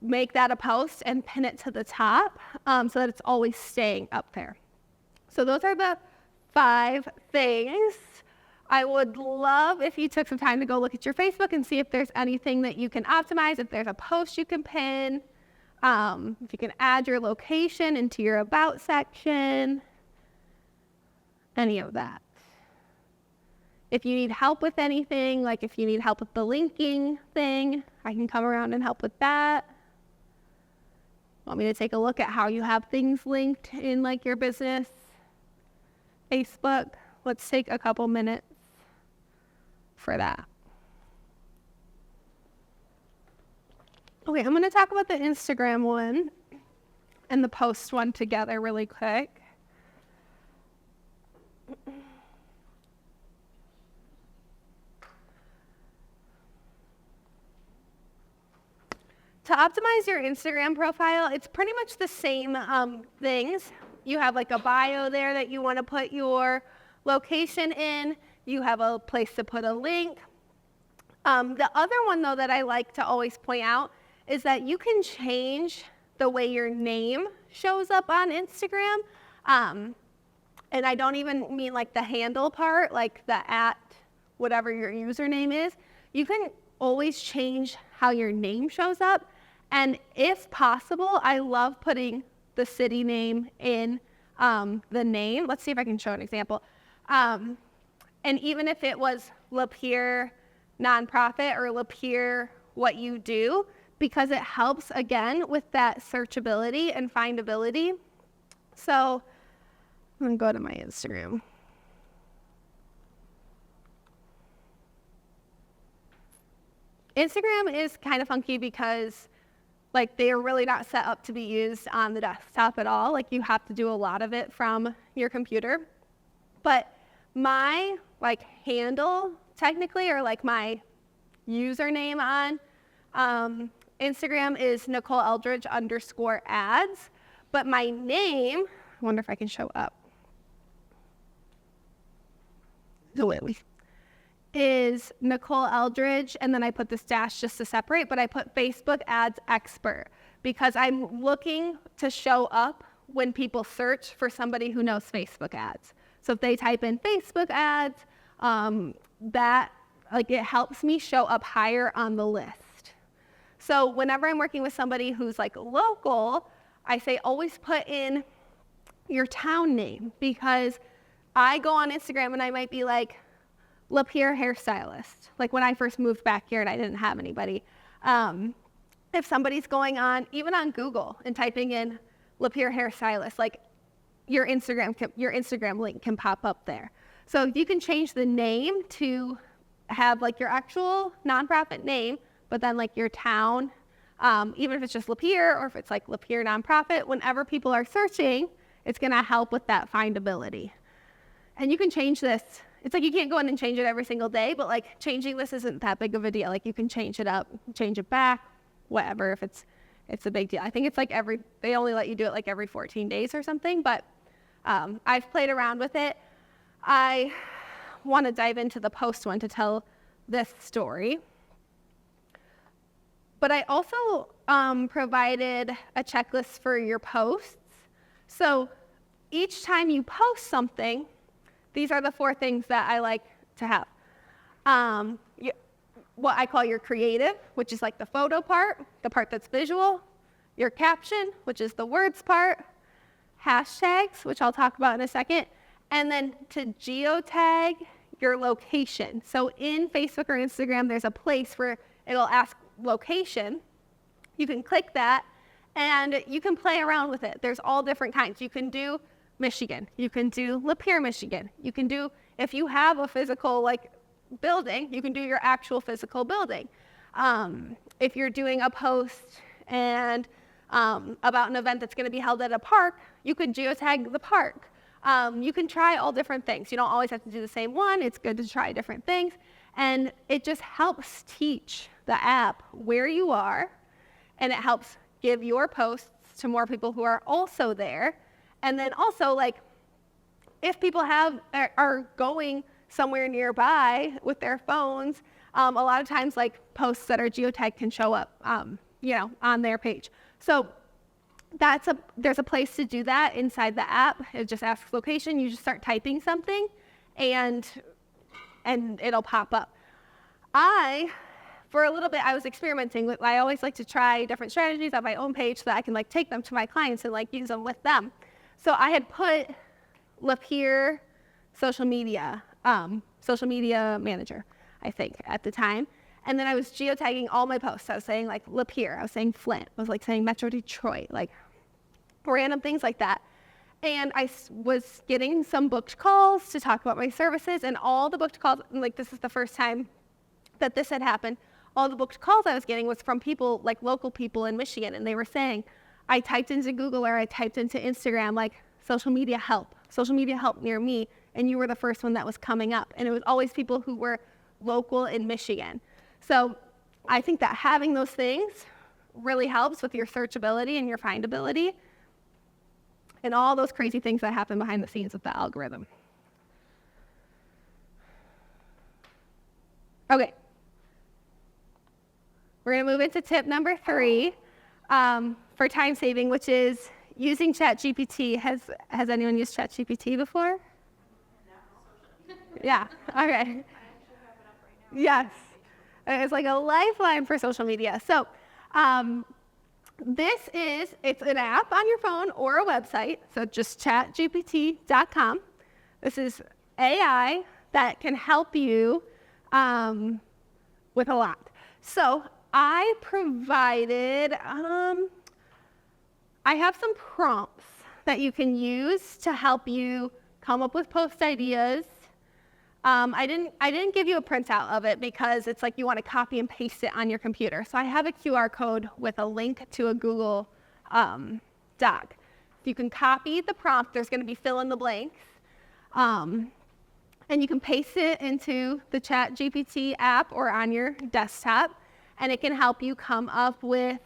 make that a post and pin it to the top so that it's always staying up there. So those are the 5 things. I would love if you took some time to go look at your Facebook and see if there's anything that you can optimize, if there's a post you can pin, if you can add your location into your about section, any of that. If you need help with anything, like if you need help with the linking thing, I can come around and help with that. Want me to take a look at how you have things linked in like your business Facebook? Let's take a couple minutes for that. Okay, I'm going to talk about the Instagram one and the post one together really quick. To optimize your Instagram profile, it's pretty much the same things. You have like a bio there that you want to put your location in. You have a place to put a link. The other one, though, that I like to always point out is that you can change the way your name shows up on Instagram. And I don't even mean like the handle part, like the @ whatever your username is. You can always change how your name shows up. And if possible, I love putting the city name in the name. Let's see if I can show an example. And even if it was Lapeer Nonprofit or Lapeer What You Do, because it helps, again, with that searchability and findability. So I'm going to go to my Instagram. Instagram is kind of funky because like they are really not set up to be used on the desktop at all. Like you have to do a lot of it from your computer. But my like handle technically, or like my username on Instagram is Nicole Eldridge _ads. But my name, I wonder if I can show up. Is Nicole Eldridge, and then I put this dash just to separate, but I put Facebook Ads Expert because I'm looking to show up when people search for somebody who knows Facebook ads. So if they type in Facebook ads, that like it helps me show up higher on the list. So whenever I'm working with somebody who's like local, I say always put in your town name, because I go on Instagram and I might be like, Lapeer hairstylist. Like when I first moved back here and I didn't have anybody. If somebody's going on, even on Google and typing in Lapeer hairstylist, like your Instagram link can pop up there. So if you can change the name to have like your actual nonprofit name, but then like your town, even if it's just Lapeer or if it's like Lapeer nonprofit, whenever people are searching, it's going to help with that findability. And you can change this. It's like you can't go in and change it every single day, but like changing this isn't that big of a deal. Like you can change it up, change it back, whatever, if it's a big deal. I think it's like they only let you do it like every 14 days or something, but I've played around with it. I want to dive into the post one to tell this story. But I also provided a checklist for your posts. So each time you post something, these are the 4 things that I like to have. What I call your creative, which is like the photo part, the part that's visual, your caption, which is the words part, hashtags, which I'll talk about in a second, and then to geotag your location. So in Facebook or Instagram, there's a place where it'll ask location. You can click that and you can play around with it. There's all different kinds. You can do Michigan. You can do Lapeer, Michigan. You can do, if you have a physical like building, you can do your actual physical building. If you're doing a post and about an event that's going to be held at a park, you could geotag the park. You can try all different things. You don't always have to do the same one. It's good to try different things. And it just helps teach the app where you are, and it helps give your posts to more people who are also there. And then also, like, if people are going somewhere nearby with their phones, a lot of times, like, posts that are geotagged can show up, on their page. So there's a place to do that inside the app. It just asks location. You just start typing something, and it'll pop up. For a little bit, I was experimenting with, I always like to try different strategies on my own page so that I can like take them to my clients and like use them with them. So I had put Lapeer social media manager, I think, at the time. And then I was geotagging all my posts. I was saying like Lapeer, I was saying Flint, I was like saying Metro Detroit, like random things like that. And I was getting some booked calls to talk about my services, and all the booked calls, like this is the first time that this had happened, all the booked calls I was getting was from people, like local people in Michigan, and they were saying, I typed into Google or I typed into Instagram, like social media help near me, and you were the first one that was coming up. And it was always people who were local in Michigan. So I think that having those things really helps with your searchability and your findability and all those crazy things that happen behind the scenes with the algorithm. Okay. We're going to move into tip number 3 for time saving, which is using ChatGPT. Has anyone used ChatGPT before? Yeah. Okay. Yes. It's like a lifeline for social media. So it's an app on your phone or a website. So just chatgpt.com. This is AI that can help you with a lot. So I provided, I have some prompts that you can use to help you come up with post ideas. I didn't give you a printout of it because it's like you want to copy and paste it on your computer. So I have a QR code with a link to a Google Doc. You can copy the prompt. There's going to be fill in the blanks. And you can paste it into the ChatGPT app or on your desktop, and it can help you come up with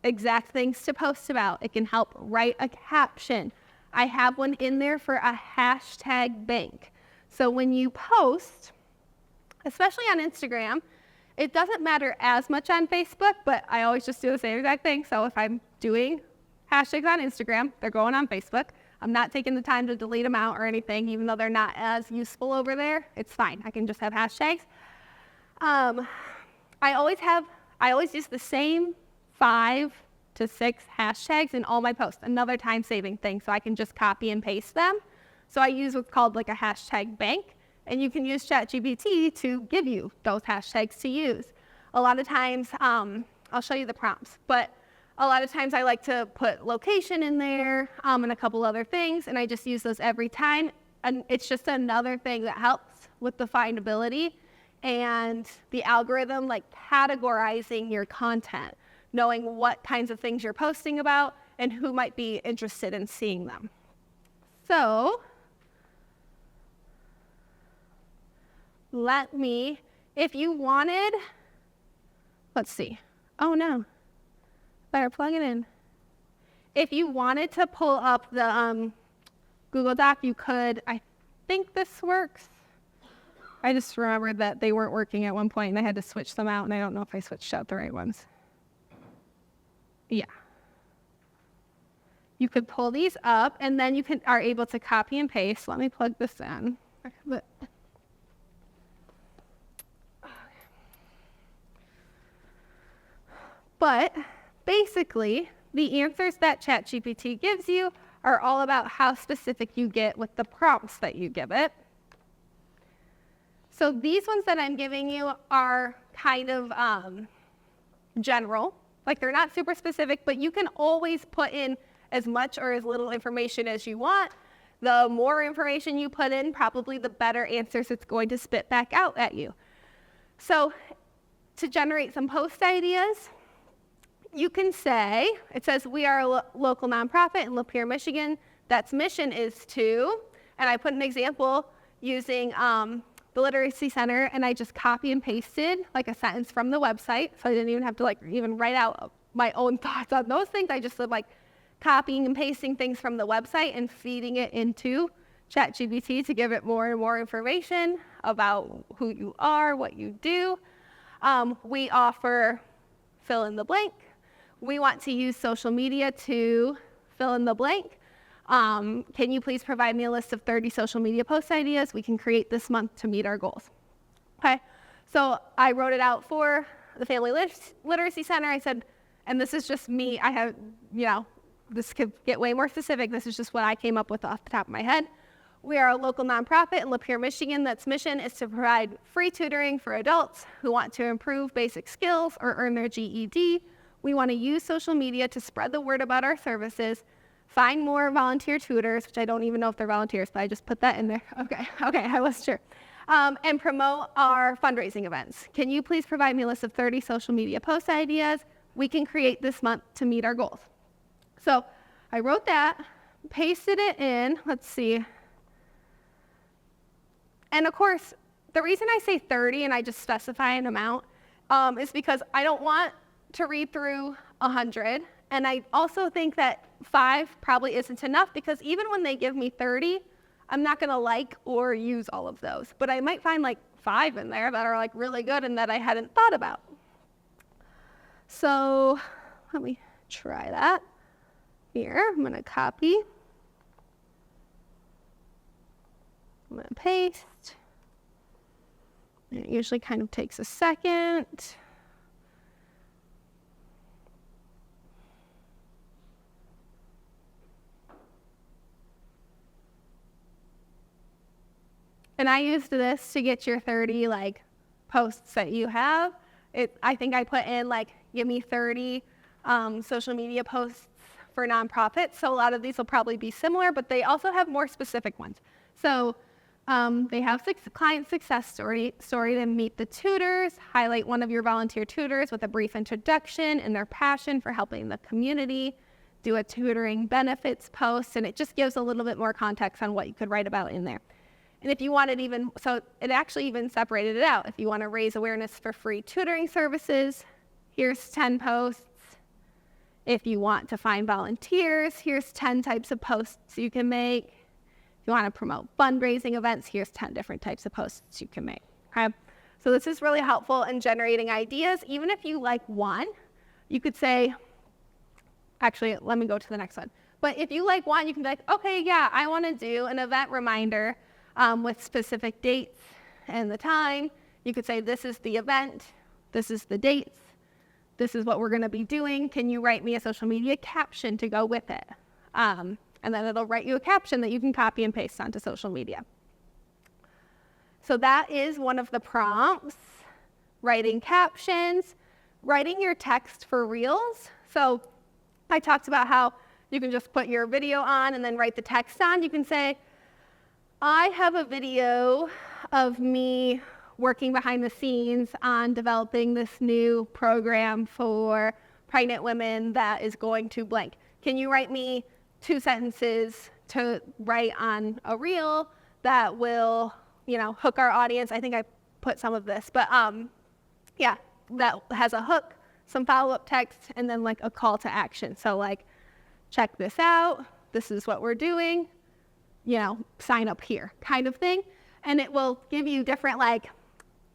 exact things to post about. It can help write a caption. I have one in there for a hashtag bank. So when you post, especially on Instagram, it doesn't matter as much on Facebook, but I always just do the same exact thing. So if I'm doing hashtags on Instagram, they're going on Facebook. I'm not taking the time to delete them out or anything, even though they're not as useful over there. It's fine. I can just have hashtags. I always use the same 5 to 6 hashtags in all my posts. Another time-saving thing, so I can just copy and paste them. So I use what's called like a hashtag bank, and you can use ChatGPT to give you those hashtags to use. A lot of times, I'll show you the prompts, but a lot of times I like to put location in there and a couple other things, and I just use those every time. And it's just another thing that helps with the findability and the algorithm, like categorizing your content, knowing what kinds of things you're posting about and who might be interested in seeing them. So if you wanted, let's see. Oh no, better plug it in. If you wanted to pull up the Google Doc, you could. I think this works. I just remembered that they weren't working at one point and I had to switch them out, and I don't know if I switched out the right ones. Yeah. You could pull these up, and then you are able to copy and paste. Let me plug this in. But basically, the answers that ChatGPT gives you are all about how specific you get with the prompts that you give it. So these ones that I'm giving you are kind of general, like they're not super specific, but you can always put in as much or as little information as you want. The more information you put in, probably the better answers it's going to spit back out at you. So to generate some post ideas, you can say, it says, we are a local nonprofit in Lapeer, Michigan. That's mission is to, and I put an example using the Literacy Center, and I just copy and pasted like a sentence from the website. So I didn't even have to like even write out my own thoughts on those things. I just did like copying and pasting things from the website and feeding it into ChatGPT to give it more and more information about who you are, what you do. We offer fill in the blank. We want to use social media to fill in the blank. Can you please provide me a list of 30 social media post ideas we can create this month to meet our goals? Okay, so I wrote it out for the Family Literacy Center. I said, and this is just me, I have, this could get way more specific. This is just what I came up with off the top of my head. We are a local nonprofit in Lapeer, Michigan. That's mission is to provide free tutoring for adults who want to improve basic skills or earn their GED. We want to use social media to spread the word about our services, find more volunteer tutors, which I don't even know if they're volunteers, but I just put that in there. Okay, I wasn't sure. And promote our fundraising events. Can you please provide me a list of 30 social media post ideas we can create this month to meet our goals? So I wrote that, pasted it in, let's see. And of course, the reason I say 30 and I just specify an amount is because I don't want to read through 100. And I also think that 5 probably isn't enough because even when they give me 30, I'm not gonna like or use all of those. But I might find like 5 in there that are like really good and that I hadn't thought about. So let me try that. Here, I'm gonna copy. I'm gonna paste. It usually kind of takes a second. And I used this to get your 30 like posts that you have. I think I put in like, give me 30 social media posts for nonprofits. So a lot of these will probably be similar, but they also have more specific ones. So they have client success story to meet the tutors, highlight one of your volunteer tutors with a brief introduction and their passion for helping the community, do a tutoring benefits post, and it just gives a little bit more context on what you could write about in there. And if you wanted so it actually even separated it out. If you want to raise awareness for free tutoring services, here's 10 posts. If you want to find volunteers, here's 10 types of posts you can make. If you want to promote fundraising events, here's 10 different types of posts you can make. Okay? So this is really helpful in generating ideas. Even if you like one, you could say, actually, let me go to the next one. But if you like one, you can be like, okay, yeah, I want to do an event reminder with specific dates and the time. You could say, this is the event, this is the dates, this is what we're going to be doing. Can you write me a social media caption to go with it? And then it'll write you a caption that you can copy and paste onto social media. So that is one of the prompts, writing captions, writing your text for reels. So I talked about how you can just put your video on and then write the text on. You can say, I have a video of me working behind the scenes on developing this new program for pregnant women that is going to blank. Can you write me 2 sentences to write on a reel that will, hook our audience? I think I put some of this, but yeah, that has a hook, some follow-up text, and then like a call to action. So like, check this out. This is what we're doing. Sign up here kind of thing. And it will give you different like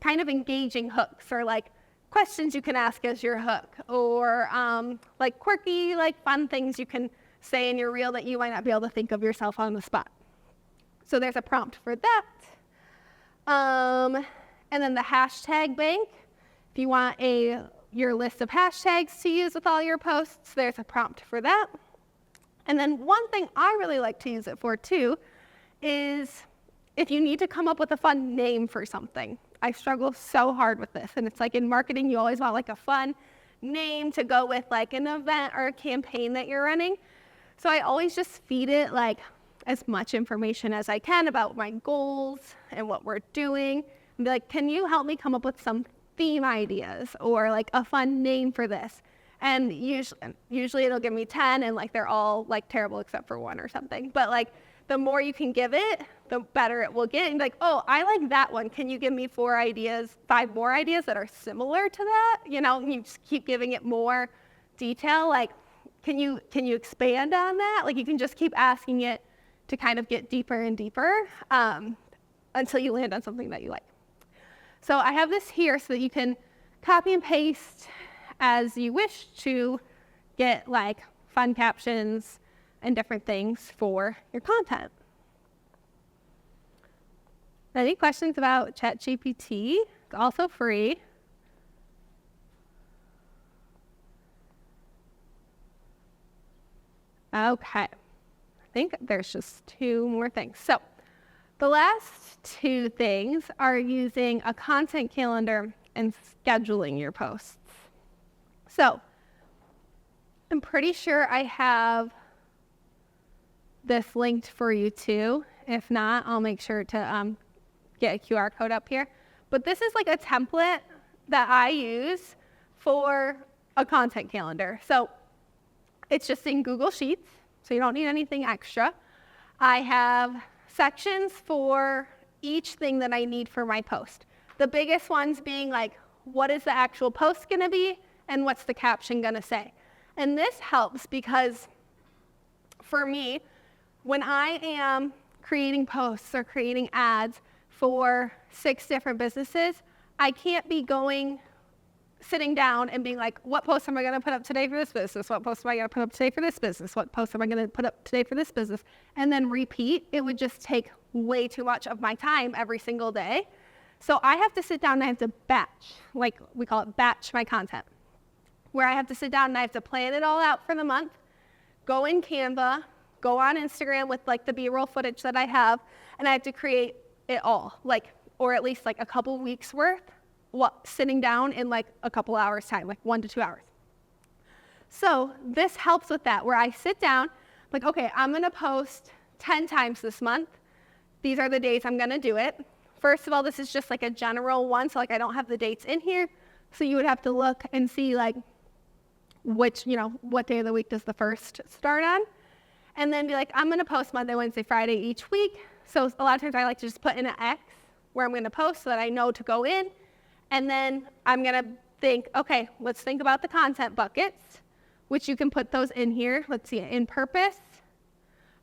kind of engaging hooks or like questions you can ask as your hook or like quirky, like fun things you can say in your reel that you might not be able to think of yourself on the spot. So there's a prompt for that. And then the hashtag bank, if you want a your list of hashtags to use with all your posts. There's a prompt for that. And then one thing I really like to use it for too is if you need to come up with a fun name for something. I struggle so hard with this. And it's like in marketing, you always want like a fun name to go with like an event or a campaign that you're running. So I always just feed it like as much information as I can about my goals and what we're doing. And be like, can you help me come up with some theme ideas or like a fun name for this? And usually it'll give me 10 and like they're all like terrible except for one or something. But like the more you can give it, the better it will get. And like, oh, I like that one. Can you give me 5 more ideas that are similar to that? You know, you just keep giving it more detail. Like, can you expand on that? Like you can just keep asking it to kind of get deeper and deeper until you land on something that you like. So I have this here so that you can copy and paste as you wish to get like fun captions and different things for your content. Any questions about ChatGPT? It's also free. Okay, I think there's just 2 more things. So the last 2 things are using a content calendar and scheduling your posts. So I'm pretty sure I have this linked for you too. If not, I'll make sure to get a QR code up here. But this is like a template that I use for a content calendar. So it's just in Google Sheets, so you don't need anything extra. I have sections for each thing that I need for my post. The biggest ones being like, what is the actual post gonna be and what's the caption gonna say? And this helps because for me, when I am creating posts or creating ads for 6 different businesses, I can't be sitting down and being like, what post am I going to put up today for this business? What post am I going to put up today for this business? What post am I going to put up today for this business? And then repeat. It would just take way too much of my time every single day. So I have to sit down and I have to batch, like we call it batch my content, where I have to sit down and I have to plan it all out for the month, go in Canva, go on Instagram with like the B-roll footage that I have, and I have to create it all, like, or at least like a couple weeks worth, sitting down in like a couple hours time, like 1 to 2 hours. So this helps with that, where I sit down, like, okay, I'm gonna post 10 times this month. These are the days I'm gonna do it. First of all, this is just like a general one, so like I don't have the dates in here. So you would have to look and see like what day of the week does the first start on. And then be like, I'm gonna post Monday, Wednesday, Friday each week. So a lot of times I like to just put in an X where I'm gonna post so that I know to go in. And then I'm gonna think, okay, let's think about the content buckets, which you can put those in here. Let's see, in purpose,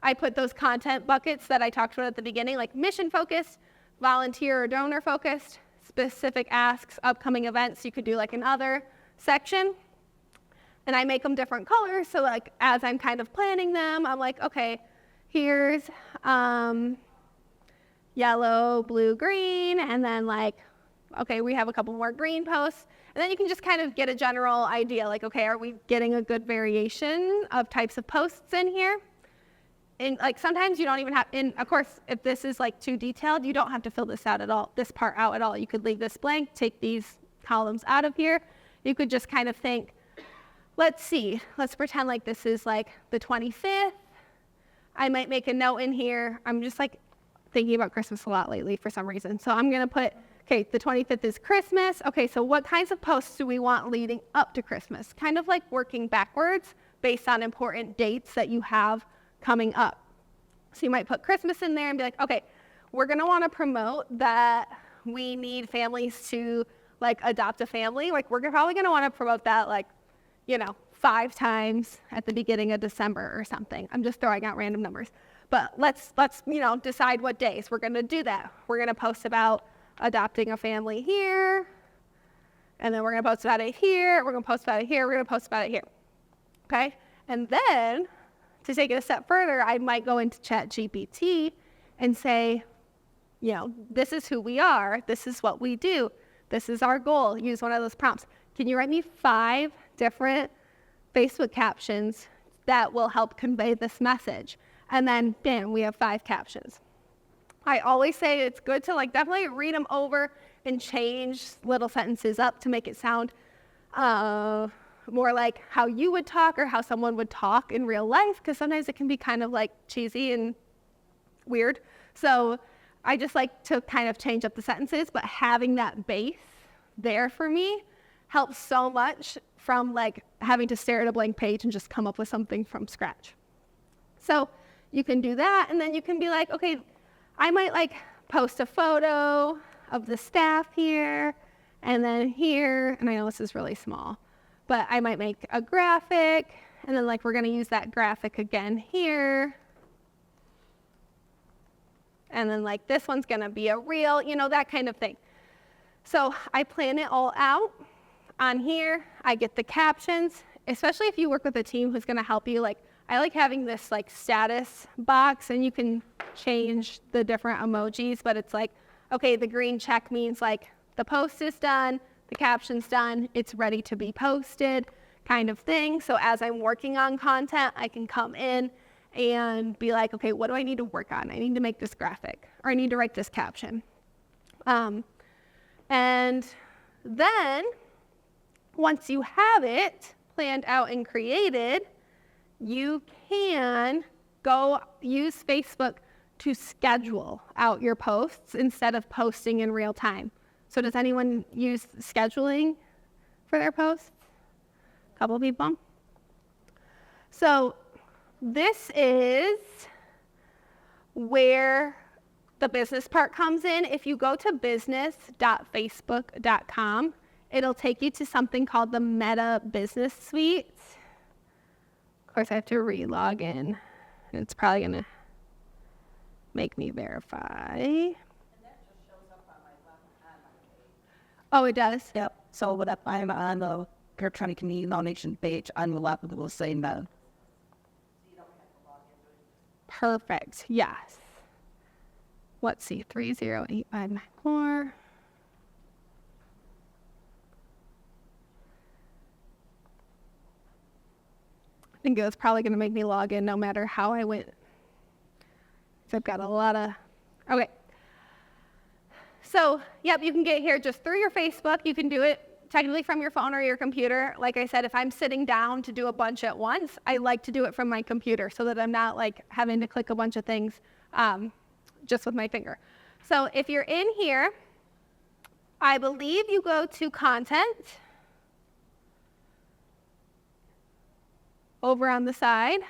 I put those content buckets that I talked about at the beginning, like mission focused, volunteer or donor focused, specific asks, upcoming events. You could do like another section. And I make them different colors. So like as I'm kind of planning them, I'm like, okay, here's yellow, blue, green, and then like, okay, we have a couple more green posts. And then you can just kind of get a general idea, like, okay, are we getting a good variation of types of posts in here? And like sometimes you don't even have, and of course, if this is like too detailed, you don't have to fill this out at all, this part out at all. You could leave this blank, take these columns out of here. You could just kind of think, let's pretend like this is like the 25th. I might make a note in here. I'm just like thinking about Christmas a lot lately for some reason. So I'm gonna put, okay, the 25th is Christmas. Okay, so what kinds of posts do we want leading up to Christmas? Kind of like working backwards based on important dates that you have coming up. So you might put Christmas in there and be like, okay, we're gonna wanna promote that we need families to like adopt a family. Like we're probably gonna wanna promote that like, 5 times at the beginning of December or something. I'm just throwing out random numbers. But let's decide what days we're gonna do that. We're gonna post about adopting a family here, and then we're gonna post about it here, we're gonna post about it here, we're gonna post about it here. Okay? And then to take it a step further, I might go into ChatGPT and say, this is who we are, this is what we do, this is our goal. Use one of those prompts. can you write me 5 different Facebook captions that will help convey this message? And then, bam, we have 5 captions. I always say it's good to like definitely read them over and change little sentences up to make it sound more like how you would talk or how someone would talk in real life, because sometimes it can be kind of like cheesy and weird. So I just like to kind of change up the sentences, but having that base there for me helps so much from like having to stare at a blank page and just come up with something from scratch. So you can do that, and then you can be like, okay, I might like post a photo of the staff here and then here, and I know this is really small, but I might make a graphic, and then like we're gonna use that graphic again here. And then like this one's gonna be a reel, you know, that kind of thing. So I plan it all out on here. I get the captions, especially if you work with a team who's gonna help you. Like I like having this like status box, and you can change the different emojis, but it's like, okay, the green check means like the post is done, the caption's done, it's ready to be posted kind of thing. So as I'm working on content, I can come in and be like, okay, what do I need to work on? I need to make this graphic, or I need to write this caption. And then once you have it planned out and created, you can go use Facebook to schedule out your posts instead of posting in real time. So does anyone use scheduling for their posts? A couple people. So this is where the business part comes in. If you go to business.facebook.com, it'll take you to something called the Meta Business Suite. Of course, I have to re-log in, and it's probably going to make me verify. And that just shows up on my left hand on my page. Oh, it does? Yep. So what if I'm on the Electronic Community Nomination page on the left, it will say Meta. So you don't have to log into it. Perfect. Yes. Let's see. 308594. I think it was probably going to make me log in no matter how I went. So I've got a lot of, okay. So, yep, you can get here just through your Facebook. You can do it technically from your phone or your computer. Like I said, if I'm sitting down to do a bunch at once, I like to do it from my computer so that I'm not like having to click a bunch of things just with my finger. So if you're in here, I believe you go to content over on the side.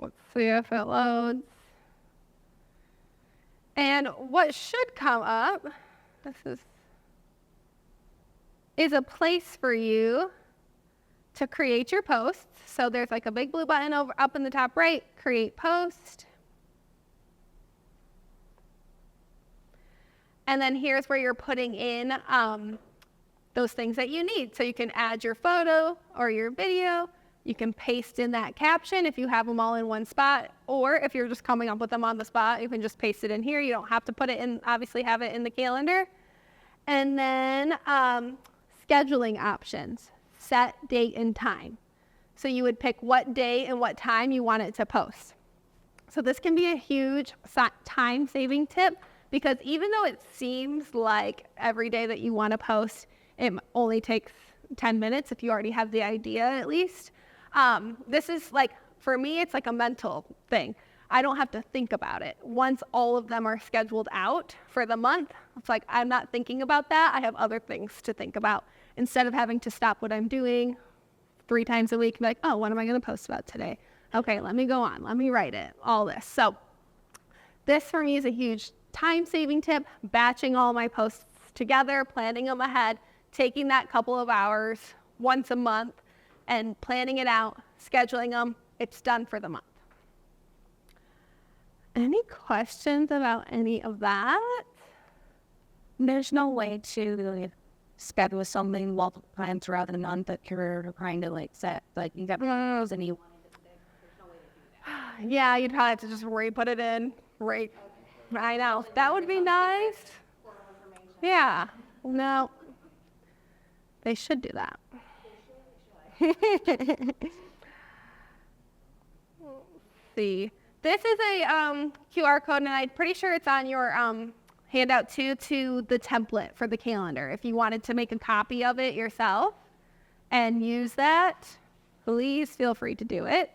Let's see if it loads. And what should come up, is a place for you to create your posts. So there's like a big blue button up in the top right, create post. And then here's where you're putting in those things that you need. So you can add your photo or your video. You can paste in that caption if you have them all in one spot, or if you're just coming up with them on the spot, you can just paste it in here. You don't have to put it in, obviously have it in the calendar. And then scheduling options, set date and time. So you would pick what day and what time you want it to post. So this can be a huge time-saving tip, because even though it seems like every day that you want to post, it only takes 10 minutes if you already have the idea at least. This is like, for me, it's like a mental thing. I don't have to think about it. Once all of them are scheduled out for the month, it's like I'm not thinking about that. I have other things to think about. Instead of having to stop what I'm doing 3 times a week and be like, oh, what am I going to post about today? Okay, let me go on. Let me write it, all this. So this for me is a huge time-saving tip, batching all my posts together, planning them ahead, taking that couple of hours once a month and planning it out, scheduling them. It's done for the month. Any questions about any of that? There's no way to schedule something multiple times throughout the month that you're trying to like set, like you got those and you. Yeah, you'd probably have to just re-put it in. Right. I know. That would be nice. Yeah. No. They should do that. See. This is a QR code, and I'm pretty sure it's on your handout too, to the template for the calendar. If you wanted to make a copy of it yourself and use that, please feel free to do it.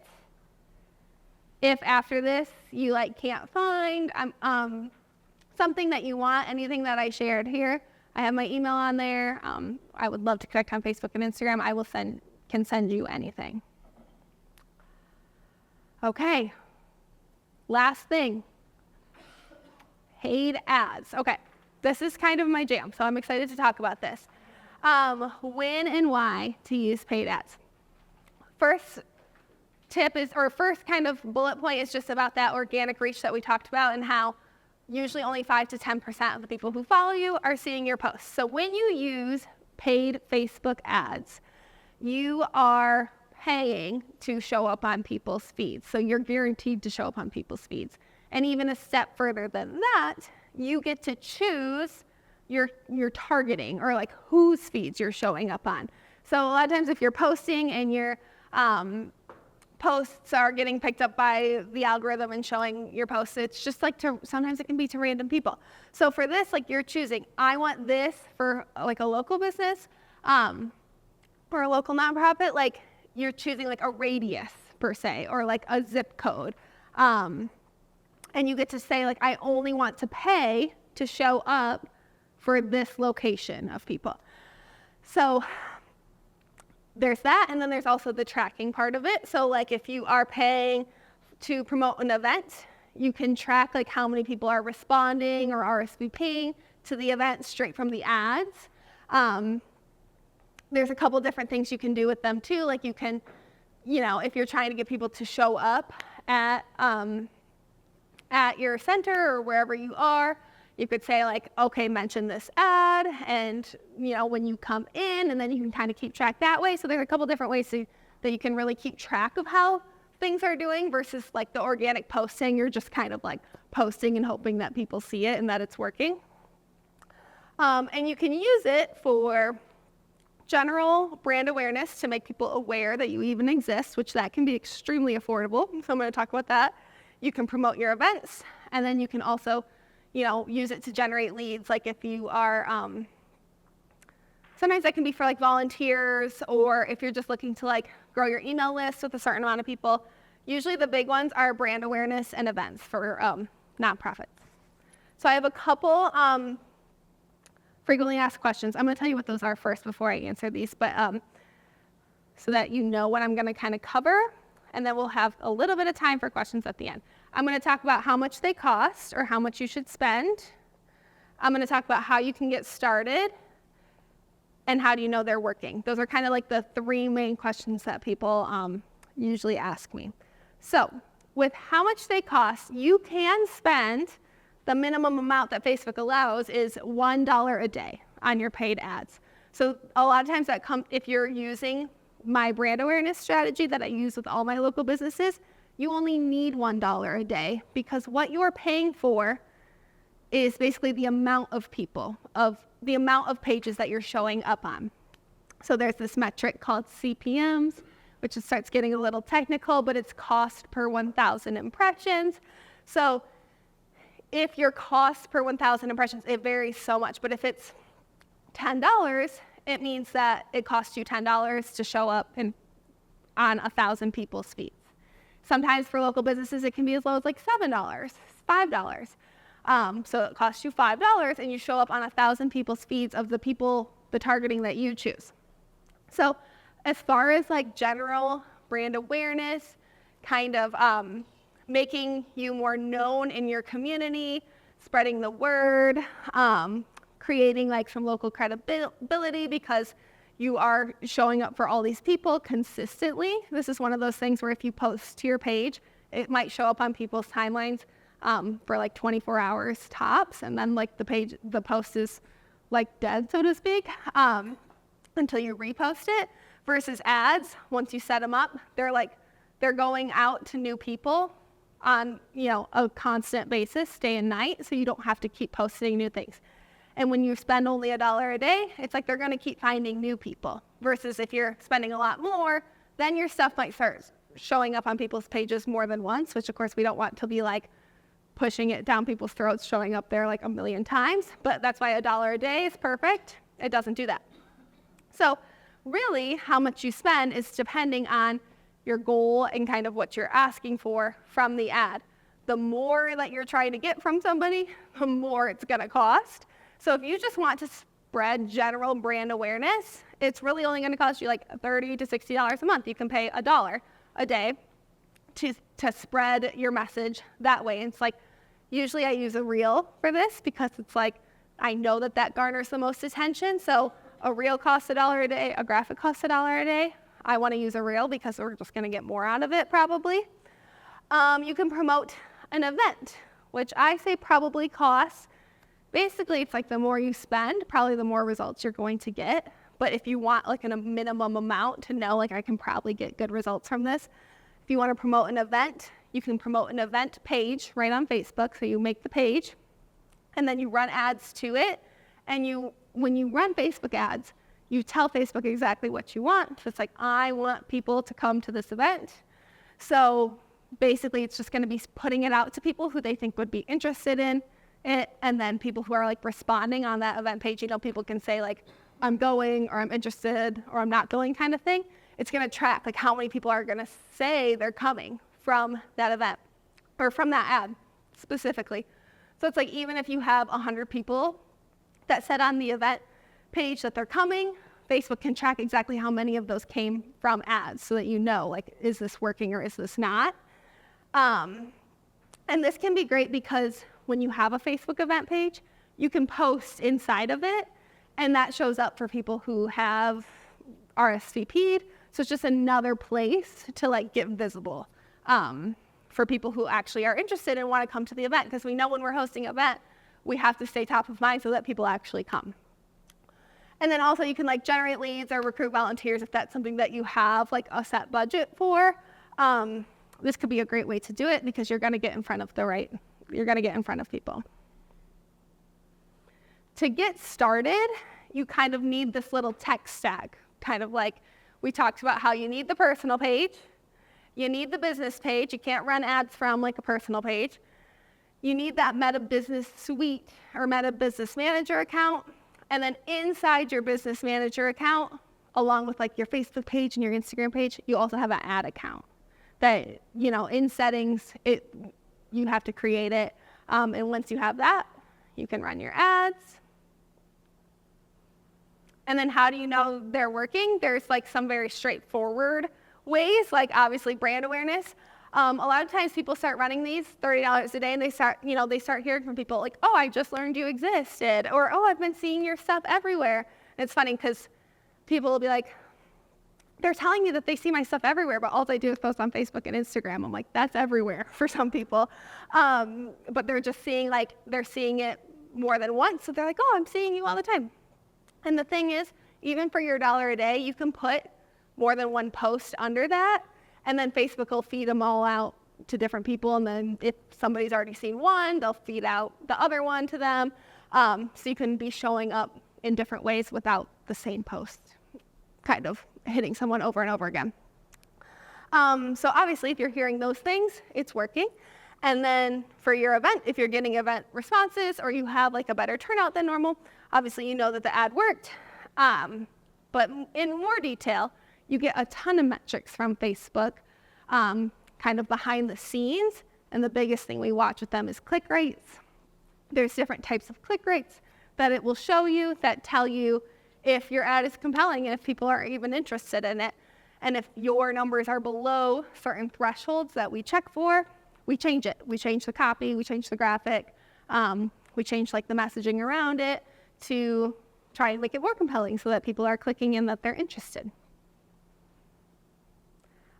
If after this you can't find something that you want, anything that I shared here, I have my email on there. I would love to connect on Facebook and Instagram. I will can send you anything. Okay. Last thing, paid ads. Okay, this is kind of my jam, so I'm excited to talk about this. When and why to use paid ads. First tip is, or first kind of bullet point is just about that organic reach that we talked about and how usually only 5 to 10% of the people who follow you are seeing your posts. So when you use paid Facebook ads, you are paying to show up on people's feeds. So you're guaranteed to show up on people's feeds. And even a step further than that, you get to choose your targeting, or whose feeds you're showing up on. So a lot of times if you're posting and your posts are getting picked up by the algorithm and showing your posts, it's just sometimes it can be to random people. So for this, you're choosing, I want this for a local business or a local nonprofit, you're choosing a radius per se, or a zip code. And you get to say I only want to pay to show up for this location of people. So there's that, and then there's also the tracking part of it. So if you are paying to promote an event, you can track how many people are responding or RSVPing to the event straight from the ads. There's a couple different things you can do with them too. You can, if you're trying to get people to show up at your center or wherever you are, you could say okay, mention this ad, and when you come in, and then you can kind of keep track that way. So there are a couple different ways that you can really keep track of how things are doing versus the organic posting. You're just kind of posting and hoping that people see it and that it's working. And you can use it for general brand awareness to make people aware that you even exist, which that can be extremely affordable. So I'm going to talk about that. You can promote your events, and then you can also, use it to generate leads. If you are, sometimes that can be for volunteers, or if you're just looking to grow your email list with a certain amount of people. Usually the big ones are brand awareness and events for nonprofits. So I have a couple frequently asked questions. I'm going to tell you what those are first before I answer these, but so that you know what I'm going to kind of cover, and then we'll have a little bit of time for questions at the end. I'm going to talk about how much they cost, or how much you should spend. I'm going to talk about how you can get started, and how do you know they're working. Those are kind of the 3 main questions that people usually ask me. So with how much they cost, you can spend, the minimum amount that Facebook allows is $1 a day on your paid ads. So a lot of times that comes, if you're using my brand awareness strategy that I use with all my local businesses, you only need $1 a day, because what you're paying for is basically the amount of people, of the amount of pages that you're showing up on. So there's this metric called CPMs, which starts getting a little technical, but it's cost per 1,000 impressions. So if your cost per 1,000 impressions, it varies so much, but if it's $10, it means that it costs you $10 to show up on 1,000 people's feeds. Sometimes for local businesses, it can be as low as $7, $5. So it costs you $5, and you show up on 1,000 people's feeds of the targeting that you choose. So as far as general brand awareness, kind of making you more known in your community, spreading the word, creating some local credibility because you are showing up for all these people consistently. This is one of those things where if you post to your page, it might show up on people's timelines for 24 hours tops, and then the post is dead, so to speak, until you repost it. Versus ads, once you set them up, they're going out to new people on a constant basis, day and night, so you don't have to keep posting new things. And when you spend only $1 a day, it's like they're going to keep finding new people. Versus if you're spending a lot more, then your stuff might start showing up on people's pages more than once, which of course we don't want to be like pushing it down people's throats, showing up there like a million times. But that's why $1 a day is perfect. It doesn't do that. So really how much you spend is depending on your goal and kind of what you're asking for from the ad. The more that you're trying to get from somebody, the more it's going to cost. So if you just want to spread general brand awareness, it's really only going to cost you like $30 to $60 a month. You can pay $1 a day to spread your message that way. And it's like, usually I use a reel for this because it's like, I know that garners the most attention. So a reel costs $1 a day, a graphic costs $1 a day. I want to use a reel because we're just going to get more out of it probably. You can promote an event, which I say probably costs. Basically, it's like the more you spend, probably the more results you're going to get. But if you want like a minimum amount to know, like I can probably get good results from this. If you want to promote an event, you can promote an event page right on Facebook. So you make the page and then you run ads to it. And when you run Facebook ads, you tell Facebook exactly what you want. So it's like, I want people to come to this event. So basically it's just going to be putting it out to people who they think would be interested in it. And then people who are like responding on that event page, people can say like, I'm going, or I'm interested, or I'm not going kind of thing. It's going to track like how many people are going to say they're coming from that event or from that ad specifically. So it's like, even if you have 100 people that said on the event page that they're coming, Facebook can track exactly how many of those came from ads so that you know, like, is this working or is this not? And this can be great because when you have a Facebook event page, you can post inside of it, and that shows up for people who have RSVP'd. So it's just another place to like get visible for people who actually are interested and want to come to the event. Because we know when we're hosting an event, we have to stay top of mind so that people actually come. And then also you can like generate leads or recruit volunteers if that's something that you have like a set budget for. This could be a great way to do it because you're going to get in front of people. To get started, you kind of need this little tech stack, kind of like we talked about how you need the personal page, you need the business page. You can't run ads from like a personal page. You need that Meta Business Suite or Meta Business Manager account. And then inside your Business Manager account, along with like your Facebook page and your Instagram page, you also have an ad account that, in settings, you have to create it. And once you have that, you can run your ads. And then how do you know they're working? There's like some very straightforward ways, like obviously brand awareness. A lot of times people start running these $30 a day and they start hearing from people like, oh, I just learned you existed, or, oh, I've been seeing your stuff everywhere. And it's funny because people will be like, they're telling me that they see my stuff everywhere, but all they do is post on Facebook and Instagram. I'm like, that's everywhere for some people. But they're just seeing it more than once. So they're like, oh, I'm seeing you all the time. And the thing is, even for your $1 a day, you can put more than one post under that. And then Facebook will feed them all out to different people. And then if somebody's already seen one, they'll feed out the other one to them. So you can be showing up in different ways without the same post kind of hitting someone over and over again. So obviously, if you're hearing those things, it's working. And then for your event, if you're getting event responses or you have like a better turnout than normal, obviously you know that the ad worked. But in more detail, you get a ton of metrics from Facebook, kind of behind the scenes. And the biggest thing we watch with them is click rates. There's different types of click rates that it will show you that tell you if your ad is compelling and if people are even interested in it. And if your numbers are below certain thresholds that we check for, we change it. We change the copy, we change the graphic, we change like the messaging around it to try and make it more compelling so that people are clicking in that they're interested.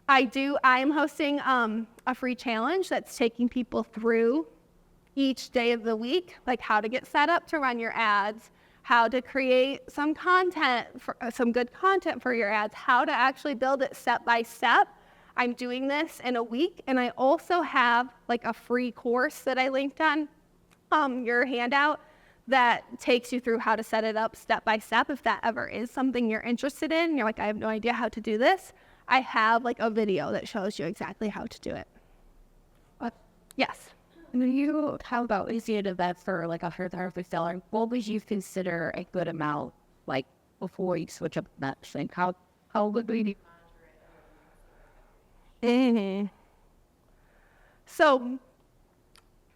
I am hosting a free challenge that's taking people through each day of the week, like how to get set up to run your ads, how to create some content, some good content for your ads, how to actually build it step by step. I'm doing this in a week, and I also have like a free course that I linked on your handout that takes you through how to set it up step by step. If that ever is something you're interested in, you're like, I have no idea how to do this, I have like a video that shows you exactly how to do it. Yes. How about is it that for like a therapy seller? What would you consider a good amount, like before you switch up that thing? How would we? So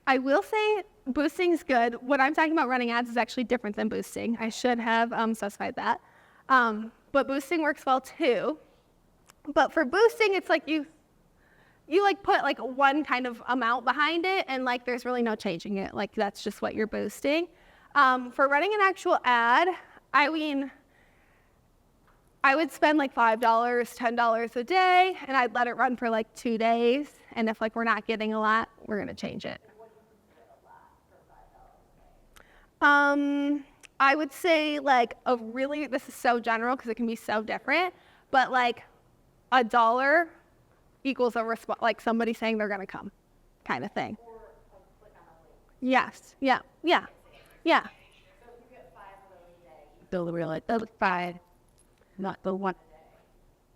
I will say boosting's good. What I'm talking about running ads is actually different than boosting. I should have specified that. But boosting works well too. But for boosting, it's like you like put like one kind of amount behind it and like there's really no changing it. Like that's just what you're boosting. For running an actual ad, I mean, I would spend like $5, $10 a day, and I'd let it run for like 2 days. And if like we're not getting a lot, we're gonna change it. I would say like this is so general because it can be so different, but like $1 equals a response, like somebody saying they're gonna come, kind of thing. Or like click on a link. Yes. Yeah. Yeah. Yeah. So if you get 5 of those a day, Build a real like 5, not the one.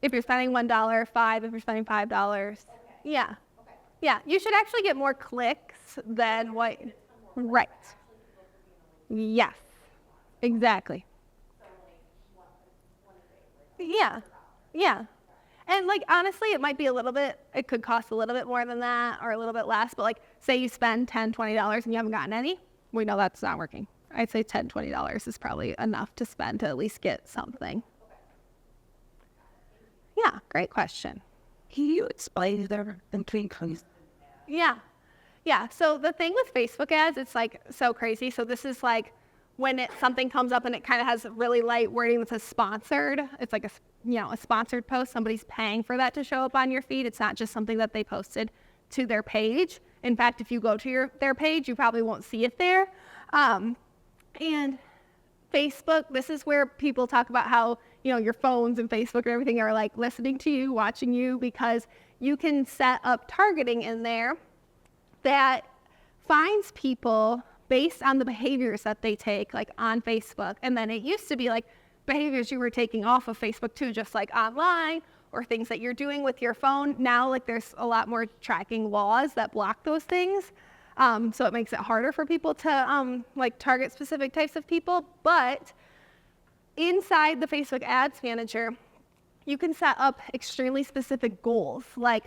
If you're spending $1, 5. If you're spending $5, okay. yeah. Okay. Yeah. You should actually get more clicks than what. Right. Yes. Exactly. So like one a day. Yeah. Yeah. And like honestly, it could cost a little bit more than that or a little bit less, but like say you spend $10, $20 and you haven't gotten any, we know that's not working. I'd say $10, $20 is probably enough to spend to at least get something. Yeah, great question. Can you explain the between posts? Yeah. Yeah. So the thing with Facebook ads, it's like so crazy. So this is like when something comes up and it kind of has really light wording that says sponsored. It's like a sponsored post. Somebody's paying for that to show up on your feed. It's not just something that they posted to their page. In fact, if you go to their page, you probably won't see it there. And Facebook, this is where people talk about how, your phones and Facebook and everything are like listening to you, watching you, because you can set up targeting in there that finds people based on the behaviors that they take, like on Facebook. And then it used to be like behaviors you were taking off of Facebook too, just like online or things that you're doing with your phone. Now, like there's a lot more tracking laws that block those things. So it makes it harder for people to like target specific types of people. But inside the Facebook Ads Manager, you can set up extremely specific goals, like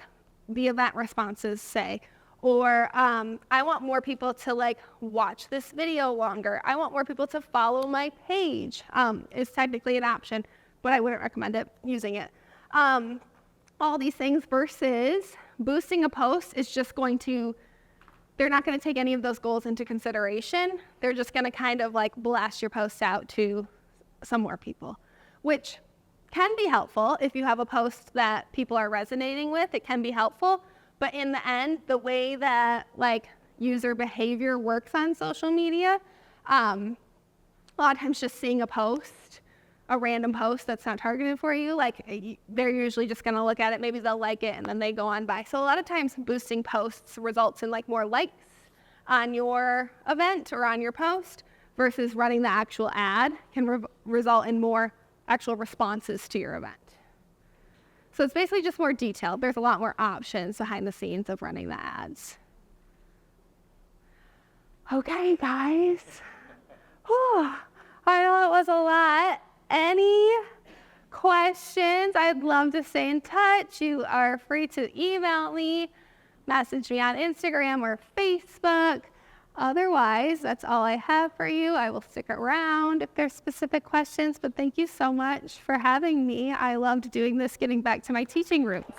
the event responses say, or I want more people to like watch this video longer. I want more people to follow my page. Is technically an option, but I wouldn't recommend using it. All these things versus boosting a post is just they're not going to take any of those goals into consideration. They're just going to kind of like blast your posts out to some more people, which can be helpful if you have a post that people are resonating with. It can be helpful, but in the end, the way that like user behavior works on social media, a lot of times just seeing a random post that's not targeted for you, like they're usually just going to look at it, maybe they'll like it, and then they go on by. So a lot of times boosting posts results in like more likes on your event or on your post versus running the actual ad can result in more actual responses to your event. So it's basically just more detailed. There's a lot more options behind the scenes of running the ads. Okay, guys. Whew. I know it was a lot. Any questions? I'd love to stay in touch. You are free to email me, message me on Instagram or Facebook. Otherwise, that's all I have for you. I will stick around if there's specific questions, but thank you so much for having me. I loved doing this, getting back to my teaching roots.